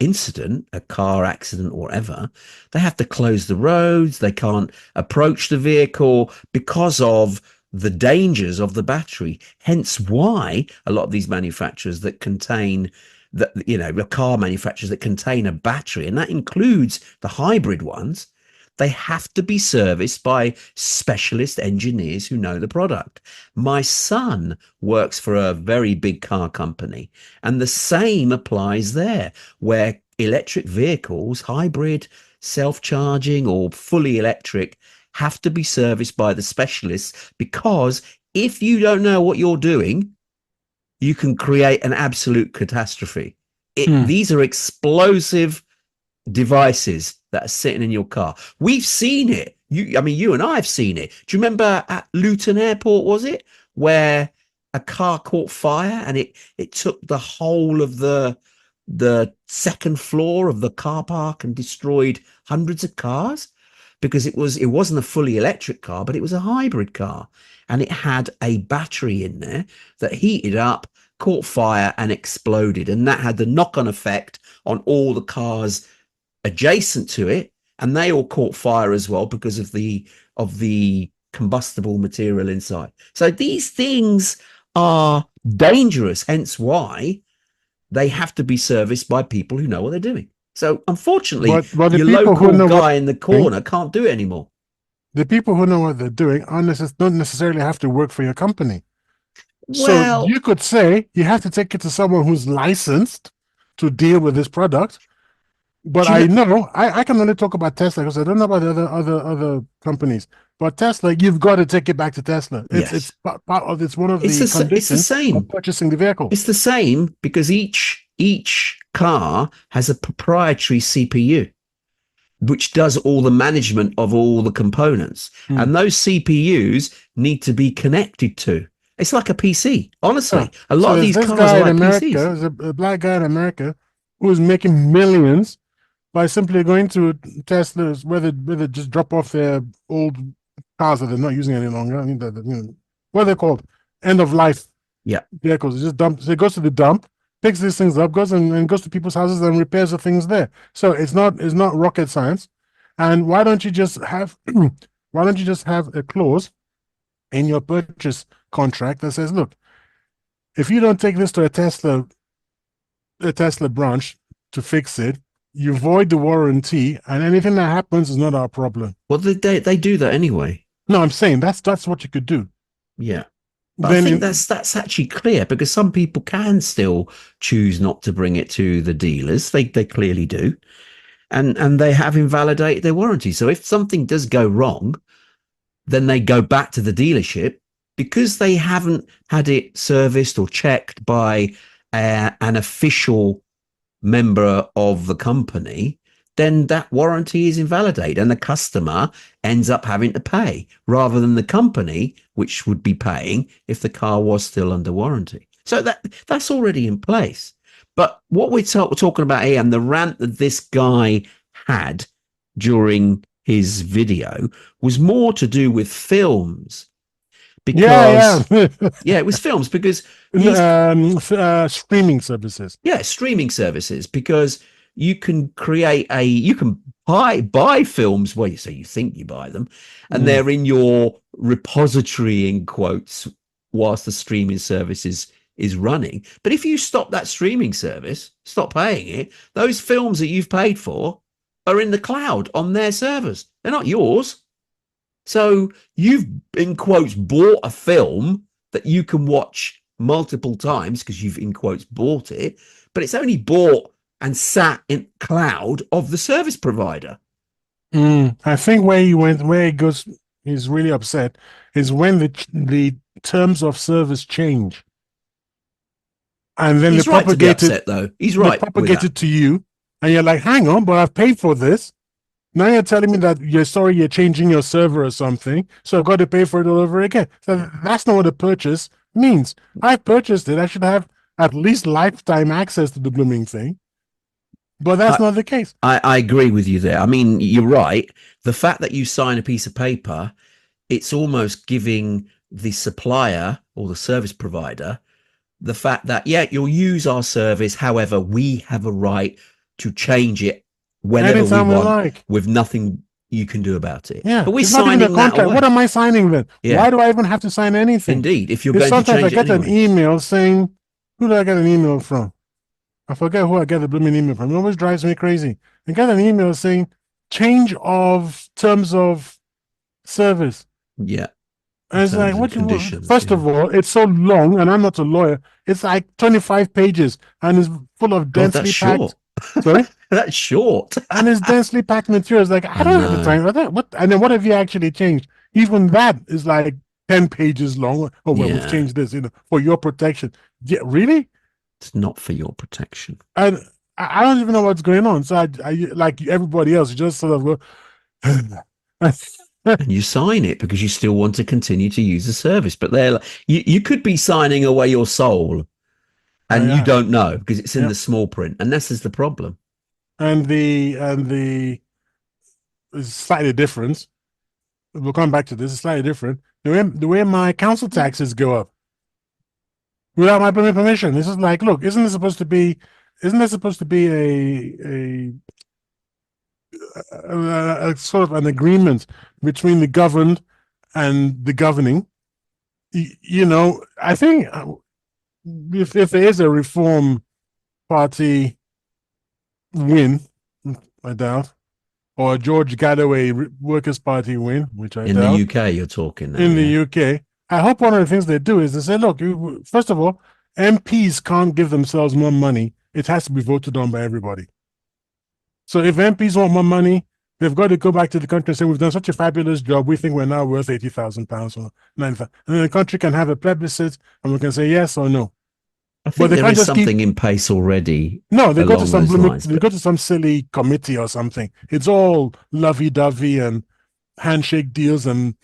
Speaker 1: incident, a car accident or whatever, they have to close the roads. They can't approach the vehicle because of the dangers of the battery. Hence why a lot of these manufacturers that contain that, the car manufacturers that contain a battery, and that includes the hybrid ones, they have to be serviced by specialist engineers who know the product. My son works for a very big car company, and the same applies there, where electric vehicles, hybrid, self-charging, or fully electric, have to be serviced by the specialists, because if you don't know what you're doing, you can create an absolute catastrophe. These are explosive devices that are sitting in your car. We've seen it. You and I have seen it. Do you remember at Luton Airport, was it, where a car caught fire and it took the whole of the second floor of the car park and destroyed hundreds of cars? Because it wasn't a fully electric car, but it was a hybrid car, and it had a battery in there that heated up, caught fire, and exploded, and that had the knock-on effect on all the cars adjacent to it, and they all caught fire as well because of the combustible material inside. So these things are dangerous, hence why they have to be serviced by people who know what they're doing. So unfortunately,
Speaker 3: but
Speaker 1: your local guy in the corner can't do it anymore.
Speaker 3: The people who know what they're doing don't necessarily have to work for your company.
Speaker 1: Well,
Speaker 3: so you could say you have to take it to someone who's licensed to deal with this product. But I can only talk about Tesla because I don't know about the other companies. But Tesla, you've got to take it back to Tesla. It's part of one of the conditions of purchasing the vehicle.
Speaker 1: It's the same because each car has a proprietary CPU, which does all the management of all the components, and those CPUs need to be connected to. It's like a PC, honestly. A lot of these cars are like PCs.
Speaker 3: There's a black guy in America who's making millions by simply going to Teslas, where they just drop off their old cars that they're not using any longer. I mean, what are they called? End of life vehicles. It just dumps. It goes to the dump, picks these things up, goes to people's houses and repairs the things there. So it's not rocket science. And why don't you just have a clause in your purchase contract that says, look, if you don't take this to a Tesla branch to fix it, you void the warranty, and anything that happens is not our problem.
Speaker 1: Well, they do that anyway.
Speaker 3: No, I'm saying that's what you could do.
Speaker 1: Yeah. But I think that's actually clear, because some people can still choose not to bring it to the dealers. They clearly do. And they have invalidated their warranty. So if something does go wrong, then they go back to the dealership because they haven't had it serviced or checked by an official member of the company. Then that warranty is invalidated and the customer ends up having to pay rather than the company, which would be paying if the car was still under warranty. So that's already in place. But what we're talking about here, and the rant that this guy had during his video, was more to do with films. Because it was films, because
Speaker 3: streaming services.
Speaker 1: Yeah, streaming services, because you can buy films. Well, so you think you buy them, and they're in your repository, in quotes, whilst the streaming service is running. But if you stop that streaming service, stop paying it, those films that you've paid for are in the cloud on their servers. They're not yours. So you've, in quotes, bought a film that you can watch multiple times because you've, in quotes, bought it, but it's only bought and sat in cloud of the service provider.
Speaker 3: I think he's really upset is when the terms of service change. And then
Speaker 1: he's right to be upset, though. He's right.
Speaker 3: They propagate it to you, and you're like, hang on, but I've paid for this. Now you're telling me that you're changing your server or something, so I've got to pay for it all over again. So that's not what a purchase means. I purchased it. I should have at least lifetime access to the blooming thing. But that's not the case.
Speaker 1: I agree with you there. I mean, you're right. The fact that you sign a piece of paper, it's almost giving the supplier or the service provider the fact that, you'll use our service. However, we have a right to change it whenever we
Speaker 3: Anytime we
Speaker 1: want
Speaker 3: like.
Speaker 1: with nothing you can do about it.
Speaker 3: Yeah,
Speaker 1: But we're
Speaker 3: it's not even a
Speaker 1: signing that
Speaker 3: contract.
Speaker 1: away.
Speaker 3: What am I signing then?
Speaker 1: Yeah.
Speaker 3: Why do I even have to sign anything?
Speaker 1: Indeed, if you're
Speaker 3: It's
Speaker 1: going to
Speaker 3: sometimes I
Speaker 1: change it
Speaker 3: get an
Speaker 1: anyway.
Speaker 3: email saying, who do I get an email from? I forget who I get the blooming email from. It always drives me crazy. I get an email saying, change of terms of service.
Speaker 1: Yeah.
Speaker 3: And it's like,
Speaker 1: Terms and
Speaker 3: what you want?
Speaker 1: conditions.
Speaker 3: First
Speaker 1: Yeah.
Speaker 3: of all, it's so long, and I'm not a lawyer. It's like 25 pages and it's full of
Speaker 1: God,
Speaker 3: densely
Speaker 1: that's
Speaker 3: packed.
Speaker 1: short.
Speaker 3: Sorry?
Speaker 1: That's short.
Speaker 3: And it's densely packed materials. Like, I
Speaker 1: I
Speaker 3: don't have the
Speaker 1: know.
Speaker 3: time for that. What? And then what have you actually changed? Even that is like 10 pages long. Oh, well, we've
Speaker 1: Yeah.
Speaker 3: changed this, for your protection. Yeah, really?
Speaker 1: It's not for your protection.
Speaker 3: And I don't even know what's going on. So I like everybody else, you just sort of go,
Speaker 1: And you sign it because you still want to continue to use the service. But you could be signing away your soul, and you don't know because it's in the small print, and this is the problem.
Speaker 3: And the is slightly different. We'll come back to this. It's slightly different. The way my council taxes go up without my permission. This is like, look, isn't there supposed to be a sort of an agreement between the governed and the governing? I think if there is a reform party win, I doubt, or a George Galloway Workers' Party win, which I doubt.
Speaker 1: In the UK, you're talking now.
Speaker 3: In the UK, I hope one of the things they do is they say, look, first of all, MPs can't give themselves more money. It has to be voted on by everybody. So if MPs want more money, they've got to go back to the country and say, we've done such a fabulous job. We think we're now worth £80,000 or 90,000. And then the country can have a plebiscite and we can say yes or no.
Speaker 1: I think there is something in place already.
Speaker 3: No, they go to some silly committee or something. It's all lovey-dovey and handshake deals and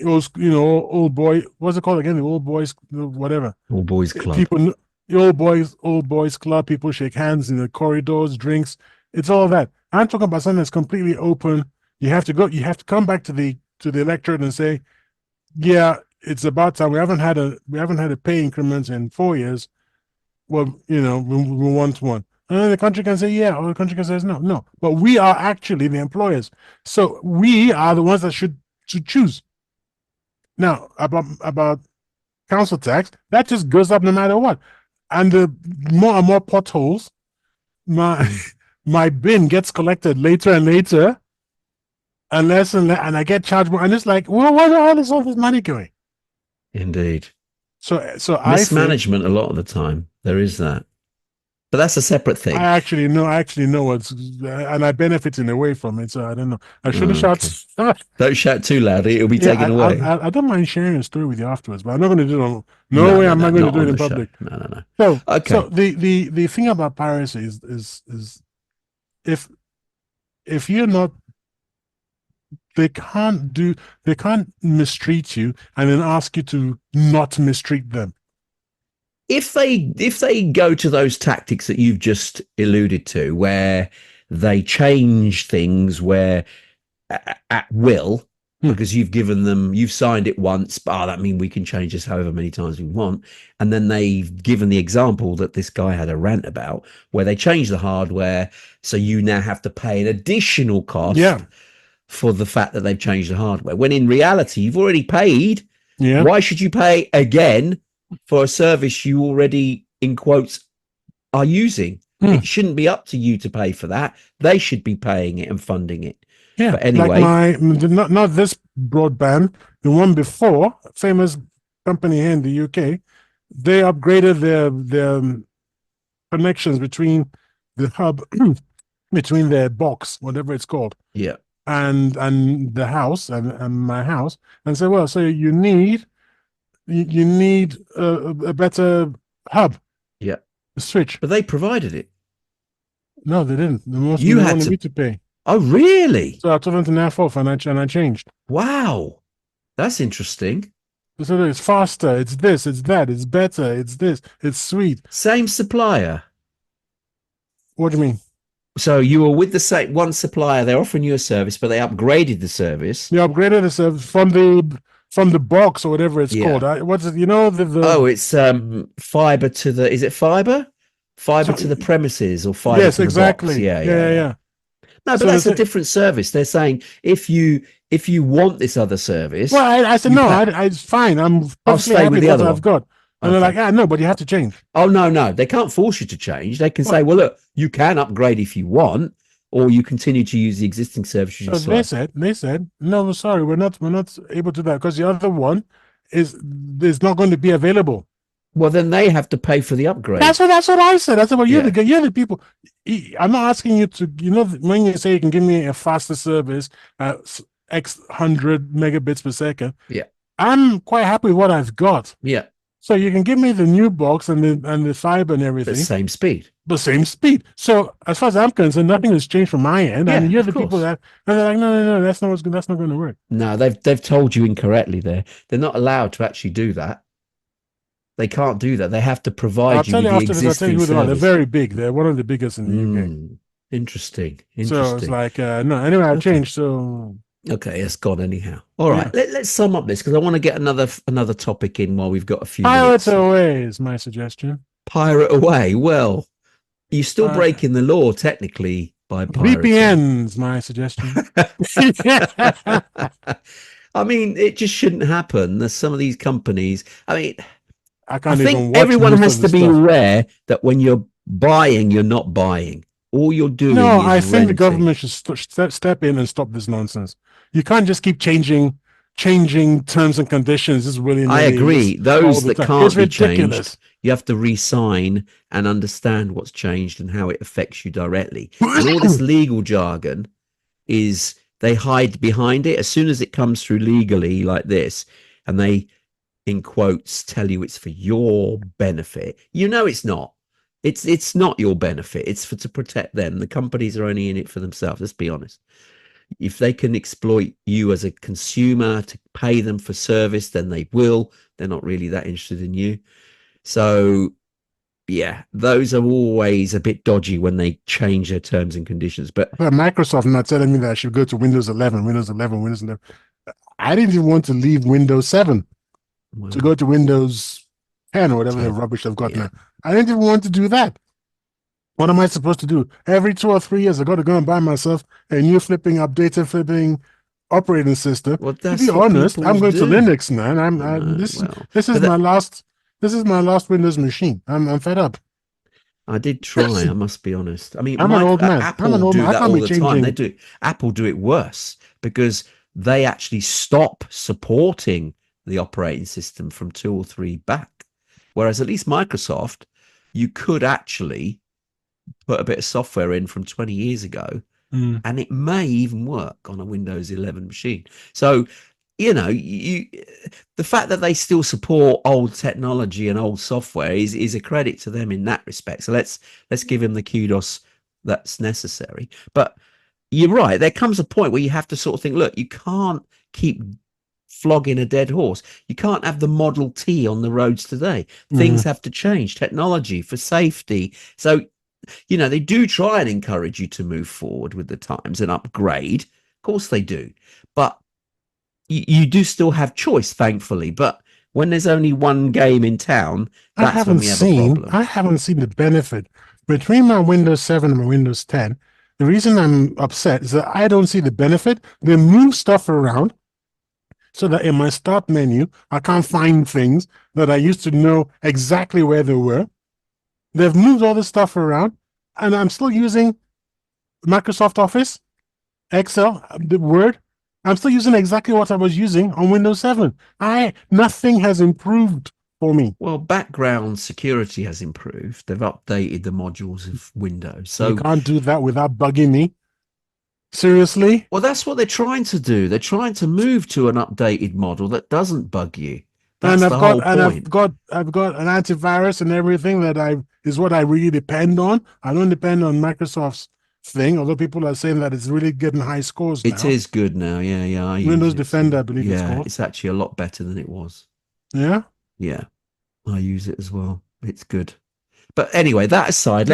Speaker 3: old boy. What's it called again? The old boys, whatever.
Speaker 1: Old boys club.
Speaker 3: People, the old boys club. People shake hands in the corridors, drinks. It's all that. I'm talking about something that's completely open. You have to come back to the electorate and say, yeah, it's about time. We haven't had a pay increment in 4 years. Well, we want one. And then the country can say yeah, or the country can say no. But we are actually the employers. So we are the ones that should choose. Now, about council tax, that just goes up no matter what. And the more and more potholes, my bin gets collected later and later, and less and I get charged more. And it's like, well, where the hell is all this money going?
Speaker 1: Indeed.
Speaker 3: So
Speaker 1: mismanagement a lot of the time. There is that. But that's a separate thing.
Speaker 3: I actually know what's, and I benefit in a way from it. So I don't know. I shouldn't shout.
Speaker 1: Don't shout too loudly; it'll be taken away.
Speaker 3: I don't mind sharing a story with you afterwards, but I'm not going to do it. No way. I'm not going to do it in public.
Speaker 1: No.
Speaker 3: So
Speaker 1: okay.
Speaker 3: So the thing about piracy is if you're not, they can't mistreat you and then ask you to not mistreat them.
Speaker 1: If they go to those tactics that you've just alluded to, where they change things where at will, because you've signed it once, but that means we can change this however many times we want. And then they've given the example that this guy had a rant about, where they change the hardware, so you now have to pay an additional cost for the fact that they've changed the hardware. When in reality, you've already paid. Yeah. Why should you pay again for a service you already, in quotes, are using? It shouldn't be up to you to pay for that. They should be paying it and funding it.
Speaker 3: Yeah,
Speaker 1: but anyway,
Speaker 3: like not this broadband, the one before, famous company here in the UK, they upgraded their connections between the hub, between their box, whatever it's called, and the house and my house, and say, well, so you need a better hub, switch,
Speaker 1: but they provided it.
Speaker 3: No, they didn't.
Speaker 1: You had
Speaker 3: to pay.
Speaker 1: Oh, really?
Speaker 3: So I told them to now off and I changed.
Speaker 1: Wow. That's interesting.
Speaker 3: So it's faster, it's this, it's that, it's better, it's this, it's sweet.
Speaker 1: Same supplier.
Speaker 3: What do you mean?
Speaker 1: So you were with the same one supplier, they're offering you a service, but they upgraded the service.
Speaker 3: They upgraded the service from the box or whatever it's called. What's it? Oh,
Speaker 1: it's fiber to the, is it fiber? fiber
Speaker 3: So,
Speaker 1: to the premises or fiber
Speaker 3: yes,
Speaker 1: to the box.
Speaker 3: exactly.
Speaker 1: Yeah. No, but
Speaker 3: So
Speaker 1: that's
Speaker 3: there's
Speaker 1: a different service. They're saying if you want this other service,
Speaker 3: well, I said
Speaker 1: you
Speaker 3: no.
Speaker 1: pay.
Speaker 3: It's fine. I'm
Speaker 1: I'll
Speaker 3: perfectly
Speaker 1: stay
Speaker 3: happy
Speaker 1: with
Speaker 3: with
Speaker 1: the
Speaker 3: what
Speaker 1: other
Speaker 3: I've
Speaker 1: one.
Speaker 3: got. And they're
Speaker 1: Okay.
Speaker 3: like, no, but you have to change.
Speaker 1: Oh no, they can't force you to change. They can say,
Speaker 3: Well,
Speaker 1: well, look, you can upgrade if you want, or you continue to use the existing services you
Speaker 3: so they
Speaker 1: saw.
Speaker 3: said, no, sorry, we're not able to do that because the other one is not going to be available.
Speaker 1: Well, then they have to pay for the upgrade.
Speaker 3: That's what I said. I said, well,
Speaker 1: Yeah.
Speaker 3: you're the people. I'm not asking you to, when you say you can give me a faster service at X 100 megabits per second,
Speaker 1: Yeah.
Speaker 3: I'm quite happy with what I've got.
Speaker 1: Yeah.
Speaker 3: So you can give me the new box and the fiber and
Speaker 1: But
Speaker 3: everything,
Speaker 1: same speed.
Speaker 3: the same speed. So as far as I'm concerned, nothing has changed from my end. And
Speaker 1: Yeah,
Speaker 3: you're
Speaker 1: of
Speaker 3: the people
Speaker 1: course.
Speaker 3: that, and they're like, no, that's not what's good. That's not going to work.
Speaker 1: No, they've told you incorrectly there. They're not allowed to actually do that. They can't do that. They have to provide you with the
Speaker 3: I'll tell you
Speaker 1: existing
Speaker 3: who they are. They're
Speaker 1: service.
Speaker 3: very big. They're one of the biggest in the UK.
Speaker 1: Interesting.
Speaker 3: So it's
Speaker 1: Interesting.
Speaker 3: like, no, anyway, I
Speaker 1: Okay.
Speaker 3: changed. So
Speaker 1: Okay, it's gone anyhow. All right,
Speaker 3: yeah.
Speaker 1: let's sum up this because I want to get another topic in while we've got a few
Speaker 3: Pirates
Speaker 1: minutes.
Speaker 3: away is my suggestion.
Speaker 1: Pirate away. Well, you're still
Speaker 3: Uh,
Speaker 1: breaking the law technically by pirating.
Speaker 3: VPN's my suggestion.
Speaker 1: I mean, it just shouldn't happen. There's some of these companies. I mean,
Speaker 3: I
Speaker 1: I
Speaker 3: can't even
Speaker 1: think
Speaker 3: watch
Speaker 1: everyone
Speaker 3: most
Speaker 1: has
Speaker 3: of the
Speaker 1: to be
Speaker 3: stuff.
Speaker 1: aware that when you're buying, you're not buying. All you're doing
Speaker 3: No,
Speaker 1: is
Speaker 3: I think the
Speaker 1: renting.
Speaker 3: government should step in and stop this nonsense. You can't just keep changing terms and conditions just willy-nilly.
Speaker 1: I agree.
Speaker 3: Just all
Speaker 1: Those
Speaker 3: the
Speaker 1: that
Speaker 3: time.
Speaker 1: can't
Speaker 3: It's
Speaker 1: be
Speaker 3: ridiculous.
Speaker 1: changed, you have to re-sign and understand what's changed and how it affects you directly. And all this legal jargon is they hide behind it. As soon as it comes through legally like this, and they, in quotes, tell you it's for your benefit, you know it's not. It's not your benefit. It's to protect them. The companies are only in it for themselves. Let's be honest. If they can exploit you as a consumer to pay them for service, then they will. They're not really that interested in you. So yeah, those are always a bit dodgy when they change their terms and conditions. But
Speaker 3: Microsoft not telling me that I should go to Windows 11, Windows 11, Windows 11. I didn't even want to leave Windows 7 to go to Windows 10 or whatever the rubbish they've got now. I didn't even want to do that. What am I supposed to do? Every 2 or 3 years, I got to go and buy myself a new updated operating system.
Speaker 1: Well,
Speaker 3: To be honest, I'm going to Linux, man. This is my last Windows machine. I'm fed up.
Speaker 1: I did try. I must be honest. I mean,
Speaker 3: I'm an old man.
Speaker 1: Apple do that all the time. Apple do it worse because they actually stop supporting the operating system from 2 or 3 back. Whereas at least Microsoft, you could actually put a bit of software in from 20 years ago and it may even work on a Windows 11 machine. So, the fact that they still support old technology and old software is a credit to them in that respect. So let's give them the kudos that's necessary. But you're right. There comes a point where you have to sort of think, look, you can't keep flogging a dead horse. You can't have the Model T on the roads today. Things have to change. Technology for safety. So, they do try and encourage you to move forward with the times and upgrade. Of course they do. But you do still have choice, thankfully. But when there's only one game in town, that's when we have a problem.
Speaker 3: I haven't seen the benefit between my Windows 7 and my Windows 10. The reason I'm upset is that I don't see the benefit. They move stuff around so that in my start menu, I can't find things that I used to know exactly where they were. They've moved all this stuff around, and I'm still using Microsoft Office, Excel, the Word. I'm still using exactly what I was using on Windows 7. Nothing has improved for me.
Speaker 1: Well, background security has improved. They've updated the modules of Windows. So
Speaker 3: you can't do that without bugging me. Seriously?
Speaker 1: Well, that's what they're trying to do. They're trying to move to an updated model that doesn't bug you. That's the whole point.
Speaker 3: I've got an antivirus and everything that is what I really depend on. I don't depend on Microsoft's thing, although people are saying that it's really getting high scores now.
Speaker 1: It is good now. Yeah.
Speaker 3: Windows Defender, I believe it's called.
Speaker 1: It's actually a lot better than it was.
Speaker 3: Yeah?
Speaker 1: Yeah. I use it as well. It's good. But anyway, that aside,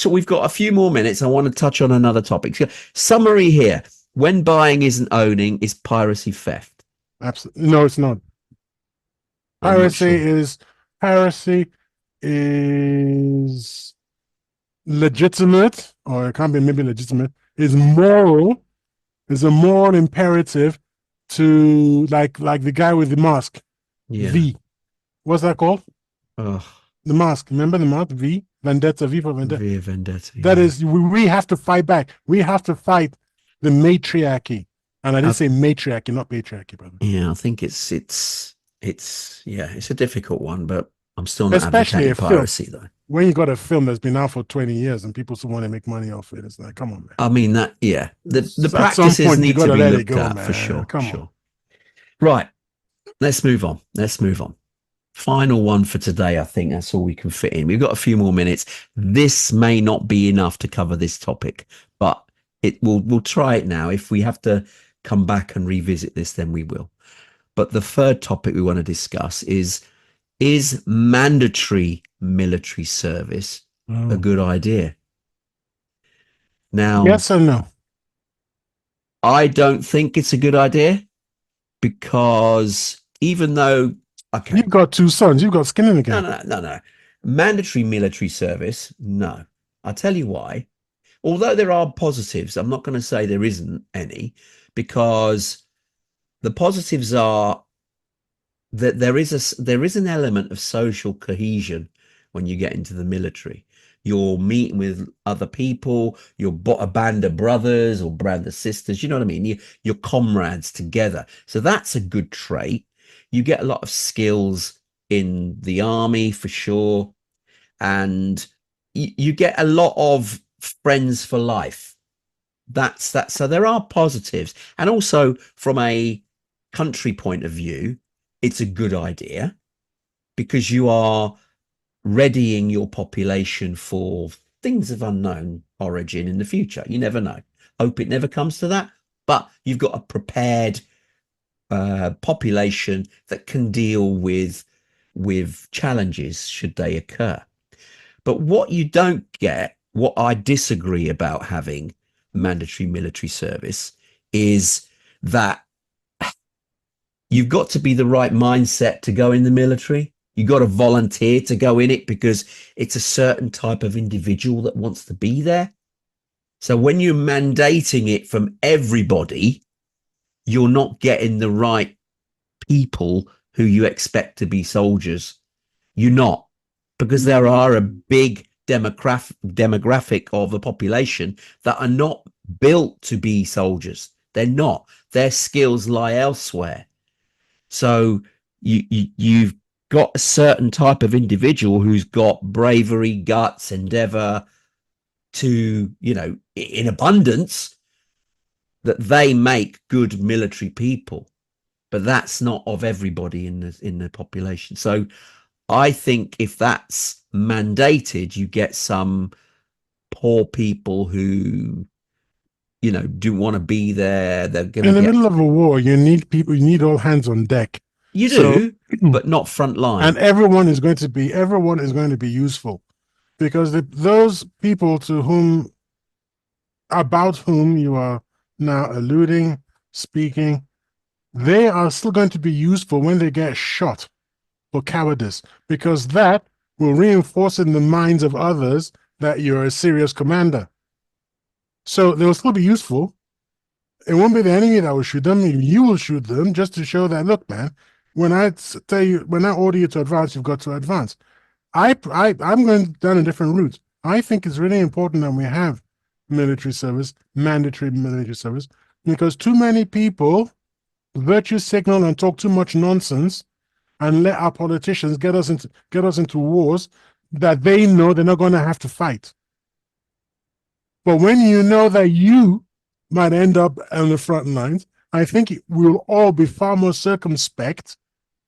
Speaker 1: we've got a few more minutes. I want to touch on another topic. Summary here. When buying isn't owning is piracy theft.
Speaker 3: Absolutely. No, it's not. Piracy is legitimate, or it can't be maybe legitimate, is moral, is a moral imperative to like the guy with the mask,
Speaker 1: Yeah.
Speaker 3: V. What's that called?
Speaker 1: Oh,
Speaker 3: The mask. Remember the mask? V? Vendetta, V for Vendetta.
Speaker 1: V Vendetta.
Speaker 3: That
Speaker 1: Yeah.
Speaker 3: is, we have to fight back. We have to fight the matriarchy. And I did say matriarchy, not patriarchy, brother.
Speaker 1: Yeah, I think it's a difficult one, but I'm still not
Speaker 3: Especially
Speaker 1: advocating
Speaker 3: a film.
Speaker 1: piracy though.
Speaker 3: When you got a film that's been out for 20 years and people still want to make money off it, it's like, come on, man.
Speaker 1: I mean the
Speaker 3: At some
Speaker 1: practices
Speaker 3: point, you
Speaker 1: need
Speaker 3: got
Speaker 1: to
Speaker 3: to
Speaker 1: be
Speaker 3: let it
Speaker 1: looked
Speaker 3: go,
Speaker 1: at
Speaker 3: man.
Speaker 1: for sure.
Speaker 3: Come
Speaker 1: Sure.
Speaker 3: on.
Speaker 1: Right. Let's move on. Final one for today. I think that's all we can fit in. We've got a few more minutes. This may not be enough to cover this topic, but we'll try it now. If we have to come back and revisit this, then we will. But the third topic we want to discuss is mandatory military service a good idea? Now,
Speaker 3: Yes or no?
Speaker 1: I don't think it's a good idea, because even though, okay,
Speaker 3: You've got two sons. You've got skin in the game.
Speaker 1: no. Mandatory military service, no. I'll tell you why. Although there are positives, I'm not going to say there isn't any, because the positives are that there is an element of social cohesion when you get into the military. You're meeting with other people, you're a band of brothers or band of sisters, you know what I mean? You're comrades together. So that's a good trait. You get a lot of skills in the army for sure. And you get a lot of friends for life. That's that. So there are positives. And also from a country point of view, it's a good idea, because you are readying your population for things of unknown origin in the future. You never know. Hope it never comes to that, but you've got a prepared population that can deal with challenges should they occur. But what you don't get, what I disagree about having mandatory military service, is that you've got to be the right mindset to go in the military. You've got to volunteer to go in it, because it's a certain type of individual that wants to be there. So when you're mandating it from everybody, you're not getting the right people who you expect to be soldiers. You're not, because there are a big demographic of the population that are not built to be soldiers. They're not. Their skills lie elsewhere. So you've got a certain type of individual who's got bravery, guts, endeavor to, in abundance, that they make good military people. But that's not of everybody in the population. So I think if that's mandated, you get some poor people who, do want to be there. They're going to
Speaker 3: in the middle of a war, you need people. You need all hands on deck.
Speaker 1: You do, but not front line.
Speaker 3: And everyone is going to be useful, because those people about whom you are now alluding, speaking, they are still going to be useful when they get shot for cowardice, because that will reinforce in the minds of others that you're a serious commander. So they'll still be useful. It won't be the enemy that will shoot them. You will shoot them just to show that, look, man, when I order you to advance, you've got to advance. I'm going down a different route. I think it's really important that we have military service, mandatory military service, because too many people virtue signal and talk too much nonsense and let our politicians get us into wars that they know they're not going to have to fight. But when you know that you might end up on the front lines, I think we'll all be far more circumspect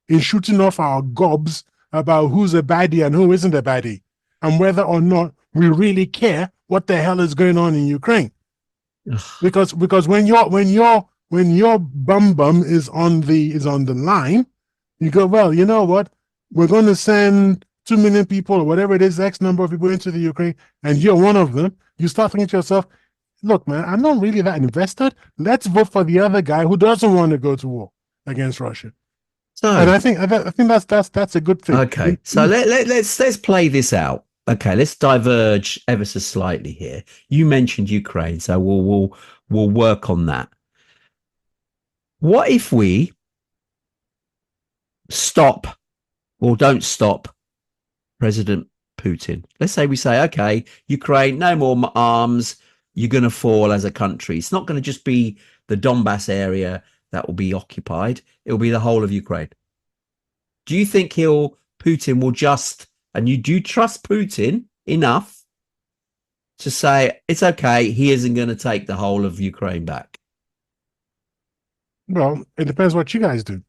Speaker 3: in shooting off our gobs about who's a baddie and who isn't a baddie, and whether or not we really care what the hell is going on in Ukraine. Because when your bum is on the line, you go, well, you know what? We're going to send 2 million people or whatever it is, X number of people into the Ukraine, and you're one of them. You start thinking to yourself, look, man, I'm not really that invested. Let's vote for the other guy who doesn't want to go to war against Russia. So, and I think that's a good thing.
Speaker 1: Okay, so let's play this out. Okay, let's diverge ever so slightly here. You mentioned Ukraine, so we'll work on that. What if we stop or don't stop President Putin? Let's say we say, okay, Ukraine, no more arms. You're going to fall as a country. It's not going to just be the Donbass area that will be occupied. It will be the whole of Ukraine. Do you think Putin will just, and you do trust Putin enough to say it's okay, he isn't going to take the whole of Ukraine back?
Speaker 3: Well, it depends what you guys do.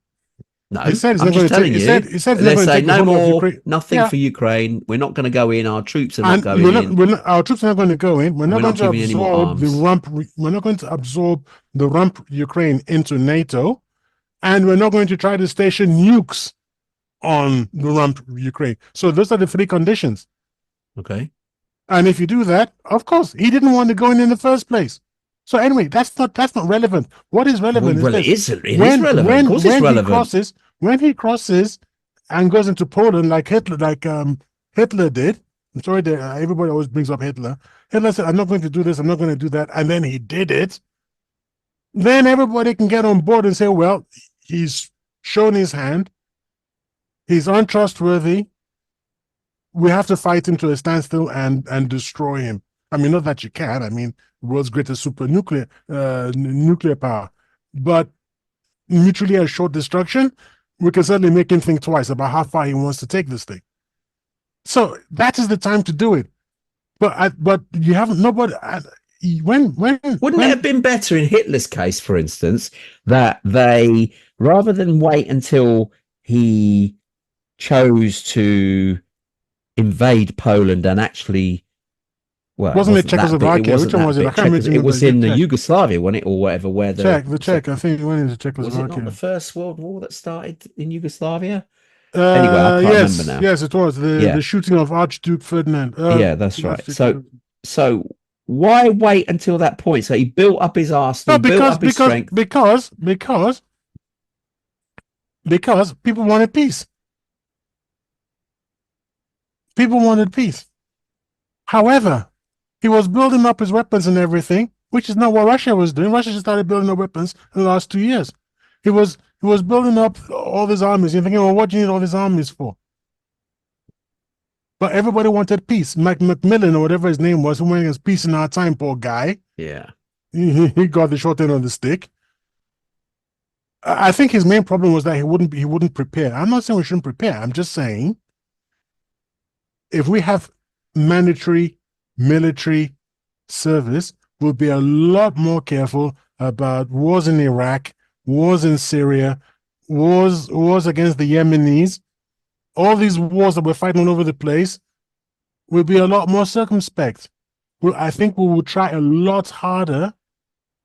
Speaker 1: No,
Speaker 3: He said he's
Speaker 1: I'm
Speaker 3: not
Speaker 1: just
Speaker 3: going to
Speaker 1: telling
Speaker 3: take.
Speaker 1: you.
Speaker 3: He said he's not
Speaker 1: Let's
Speaker 3: going to
Speaker 1: say
Speaker 3: take the
Speaker 1: no
Speaker 3: whole of
Speaker 1: more,
Speaker 3: Ukraine.
Speaker 1: nothing
Speaker 3: Yeah.
Speaker 1: for Ukraine. We're not going to go in. Our troops are not
Speaker 3: And
Speaker 1: going in.
Speaker 3: our troops are not going to go in. We're not
Speaker 1: We're
Speaker 3: going
Speaker 1: not
Speaker 3: to
Speaker 1: giving any more
Speaker 3: absorb the
Speaker 1: arms.
Speaker 3: rump. We're not going to absorb the rump Ukraine into NATO, and we're not going to try to station nukes on the rump Ukraine. So those are the three conditions.
Speaker 1: Okay.
Speaker 3: And if you do that, of course, he didn't want to go in the first place. So anyway, that's not relevant. What is relevant
Speaker 1: Well,
Speaker 3: is this:
Speaker 1: it is relevant. Of course, it's relevant.
Speaker 3: When he crosses and goes into Poland like Hitler did. I'm sorry that everybody always brings up Hitler. Hitler said, "I'm not going to do this. I'm not going to do that," and then he did it. Then everybody can get on board and say, "Well, he's shown his hand. He's untrustworthy. We have to fight him to a standstill and destroy him." I mean, not that you can. I mean, world's greatest nuclear power, but mutually assured destruction, we can certainly make him think twice about how far he wants to take this thing. So that is the time to do it. But you haven't nobody. Wouldn't
Speaker 1: it have been better in Hitler's case, for instance, that they, rather than wait until he chose to invade Poland and actually, well,
Speaker 3: wasn't it Czechoslovakia? Which one was it? I can't remember.
Speaker 1: It was in Yugoslavia, wasn't it, or whatever? Where
Speaker 3: the Czech. I think it went into Czechoslovakia.
Speaker 1: Was it not the First World War that started in Yugoslavia? Anyway, I can't remember now.
Speaker 3: Yes, it was the shooting of Archduke Ferdinand.
Speaker 1: Yeah, that's right. So why wait until that point? So he built up his arsenal, built up his strength.
Speaker 3: Because people wanted peace. People wanted peace. However, he was building up his weapons and everything, which is not what Russia was doing. Russia just started building up weapons in the last 2 years. He was building up all these armies. You're thinking, well, what do you need all these armies for? But everybody wanted peace. Macmillan or whatever his name was, who went against peace in our time, poor guy.
Speaker 1: Yeah.
Speaker 3: He got the short end of the stick. I think his main problem was that he wouldn't prepare. I'm not saying we shouldn't prepare. I'm just saying if we have mandatory military service, we'll be a lot more careful about wars in Iraq, wars in Syria, wars against the Yemenis, all these wars that we're fighting all over the place. We'll be a lot more circumspect. I think we will try a lot harder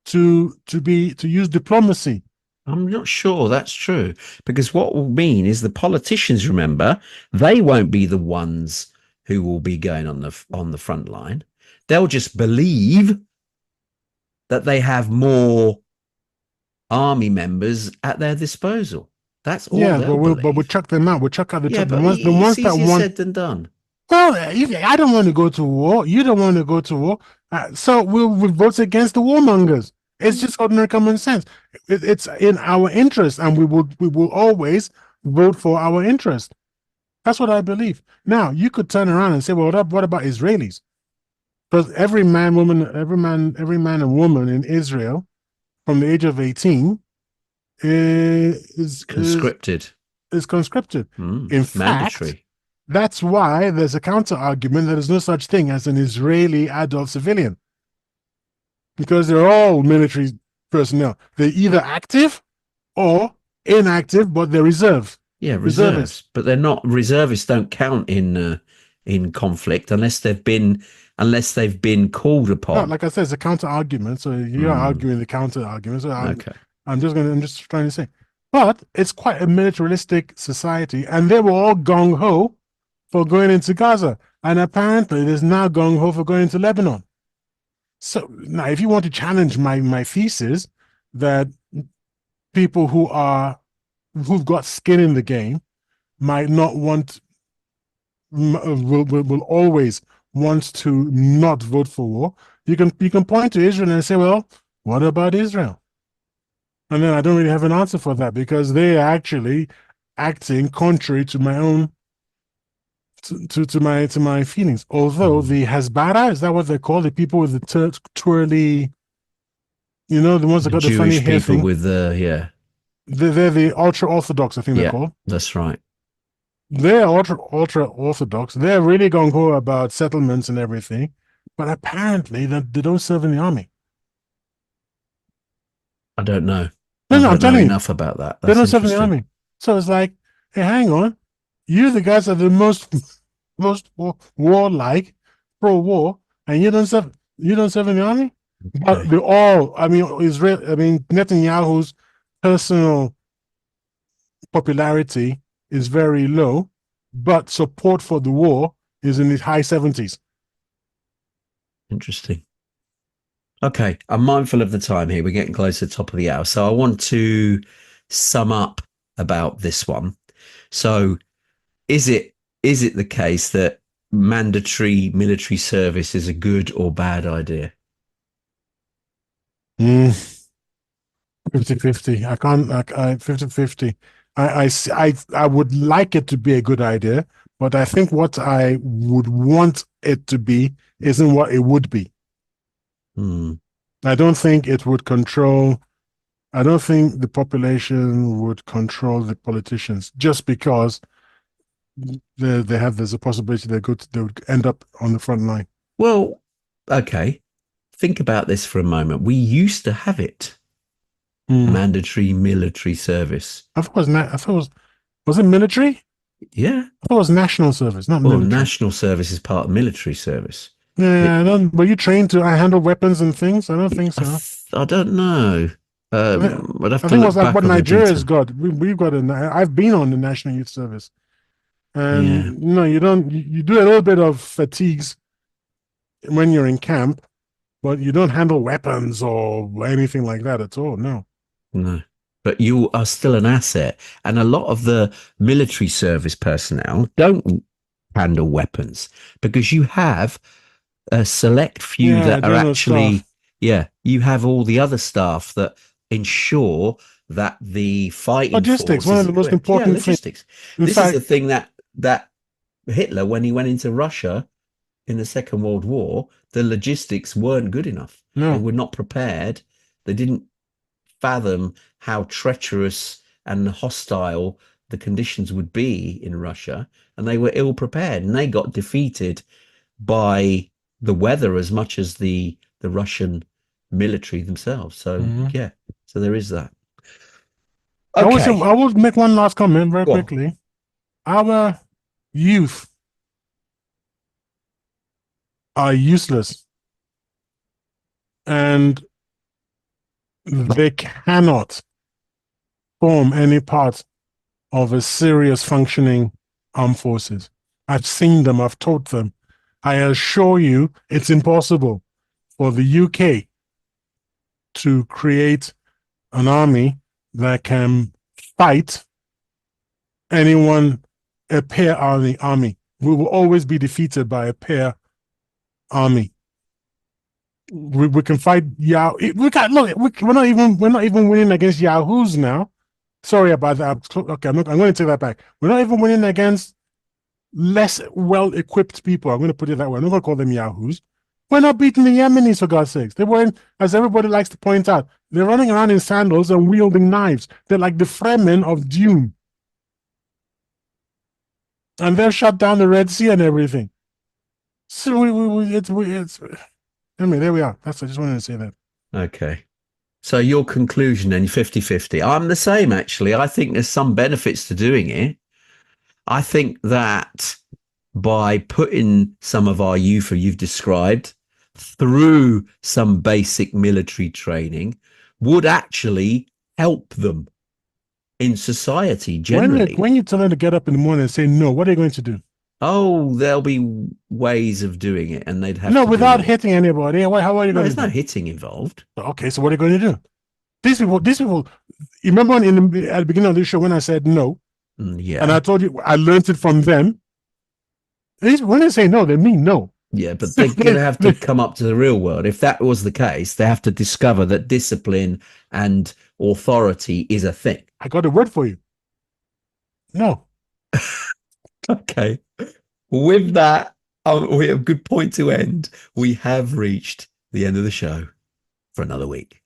Speaker 3: to use diplomacy.
Speaker 1: I'm not sure that's true, because what will mean is the politicians, remember, they won't be the ones who will be going on the front line. They'll just believe that they have more army members at their disposal. That's all. Yeah,
Speaker 3: but we'll chuck them out. We'll chuck out the
Speaker 1: ones that want. Said than done.
Speaker 3: Well, I don't want to go to war. You don't want to go to war. So we'll vote against the warmongers. It's just ordinary common sense. It's in our interest, and we will always vote for our interest. That's what I believe. Now, you could turn around and say, well, what about Israelis? Because every man and woman in Israel from the age of 18 is
Speaker 1: conscripted.
Speaker 3: In fact,
Speaker 1: mandatory.
Speaker 3: That's why there's a counter argument that there's no such thing as an Israeli adult civilian. Because they're all military personnel. They're either active or inactive, but they're reserve.
Speaker 1: Yeah, reservists. But they're not reservists. Don't count in conflict unless they've been called upon.
Speaker 3: No, like I said, it's a counter argument. So you're arguing the counter argument. So I'm just trying to say. But it's quite a militaristic society, and they were all gung ho for going into Gaza, and apparently there's now gung ho for going into Lebanon. So now, if you want to challenge my thesis that people who've got skin in the game might not want will always want to not vote for war. You can point to Israel and say, well, what about Israel? And then I don't really have an answer for that because they are actually acting contrary to my own to my feelings. Although the Hasbara, is that what they're called? The people with the twirly, the ones that
Speaker 1: The
Speaker 3: got the funny
Speaker 1: Jewish
Speaker 3: hair
Speaker 1: people
Speaker 3: thing.
Speaker 1: with the
Speaker 3: They're the ultra orthodox, I think they're called.
Speaker 1: that's right.
Speaker 3: They're ultra orthodox. They're really gung ho about settlements and everything, but apparently they don't serve in the army.
Speaker 1: I don't know.
Speaker 3: No,
Speaker 1: I
Speaker 3: no, I'm
Speaker 1: don't know
Speaker 3: telling you,
Speaker 1: enough about that.
Speaker 3: they
Speaker 1: That's
Speaker 3: don't serve in the
Speaker 1: interesting.
Speaker 3: army. So it's like, hey, hang on, you the guys are the most warlike, pro-war, and you don't serve in the army. But
Speaker 1: Okay.
Speaker 3: they all, I mean, Netanyahu's personal popularity is very low, but support for the war is in the high 70s.
Speaker 1: Interesting. Okay, I'm mindful of the time here. We're getting close to the top of the hour. So I want to sum up about this one. So is it the case that mandatory military service is a good or bad idea?
Speaker 3: 50-50. I can't, 50-50. I would like it to be a good idea, but I think what I would want it to be isn't what it would be.
Speaker 1: Hmm.
Speaker 3: I don't think it would control, I don't think the population would control the politicians just because there's a possibility they would end up on the front line.
Speaker 1: Well, okay. Think about this for a moment. We used to have it, mandatory military service.
Speaker 3: I thought I thought was it military?
Speaker 1: Yeah.
Speaker 3: I thought it was national service, not
Speaker 1: Well,
Speaker 3: military.
Speaker 1: national service is part of military service.
Speaker 3: Yeah,
Speaker 1: It,
Speaker 3: I don't. Were you trained to handle weapons and things? I don't think so.
Speaker 1: I don't know. I'd have
Speaker 3: I
Speaker 1: to
Speaker 3: think it was
Speaker 1: look
Speaker 3: like what
Speaker 1: back on the
Speaker 3: Nigeria's
Speaker 1: detail.
Speaker 3: got. We've got I've been on the National Youth Service,
Speaker 1: Yeah.
Speaker 3: and you don't. You do a little bit of fatigues when you're in camp, but you don't handle weapons or anything like that at all. No.
Speaker 1: No. But you are still an asset. And a lot of the military service personnel don't handle weapons because you have a select few
Speaker 3: Yeah,
Speaker 1: that are
Speaker 3: general
Speaker 1: actually,
Speaker 3: stuff.
Speaker 1: you have all the other staff that ensure that the fighting
Speaker 3: Logistics,
Speaker 1: force
Speaker 3: one of
Speaker 1: is
Speaker 3: the most
Speaker 1: equipped. Yeah,
Speaker 3: important things.
Speaker 1: logistics.
Speaker 3: In
Speaker 1: This is the
Speaker 3: fact,
Speaker 1: thing that Hitler, when he went into Russia in the Second World War, the logistics weren't good enough. They
Speaker 3: no.
Speaker 1: were not prepared. They didn't fathom how treacherous and hostile the conditions would be in Russia, and they were ill prepared, and they got defeated by the weather as much as the Russian military themselves. So yeah, so there is that. Okay,
Speaker 3: I will make one last comment very
Speaker 1: go on.
Speaker 3: quickly. Our youth are useless and they cannot form any part of a serious functioning armed forces. I've seen them, I've taught them. I assure you it's impossible for the UK to create an army that can fight anyone, a pair army. We will always be defeated by a pair army. We can fight Yahoo. We can look. We're not even winning against Yahoos now. Sorry about that. Okay, I'm going to take that back. We're not even winning against less well-equipped people. I'm going to put it that way. I'm not going to call them Yahoos. We're not beating the Yemenis, for God's sakes. They weren't, as everybody likes to point out, they're running around in sandals and wielding knives. They're like the Fremen of Dune. And they've shut down the Red Sea and everything. So it's anyway, there we are. I just wanted to say that.
Speaker 1: Okay. So your conclusion then, 50-50. I'm the same, actually. I think there's some benefits to doing it. I think that by putting some of our youth, you've described, through some basic military training would actually help them in society generally.
Speaker 3: When you tell them to get up in the morning and say no, what are you going to do?
Speaker 1: Oh, there'll be ways of doing it, and they'd have
Speaker 3: No,
Speaker 1: to
Speaker 3: without
Speaker 1: do it.
Speaker 3: hitting anybody. How are you
Speaker 1: No,
Speaker 3: going
Speaker 1: there's
Speaker 3: to
Speaker 1: no
Speaker 3: do?
Speaker 1: hitting involved.
Speaker 3: Okay, so what are you going to do? These people. You remember at the beginning of this show when I said no,
Speaker 1: Yeah.
Speaker 3: and I told you I learned it from them. When they say no, they mean no.
Speaker 1: Yeah, but they're going to have to come up to the real world. If that was the case, they have to discover that discipline and authority is a thing.
Speaker 3: I got a word for you. No.
Speaker 1: Okay. With that, we have a good point to end. We have reached the end of the show for another week.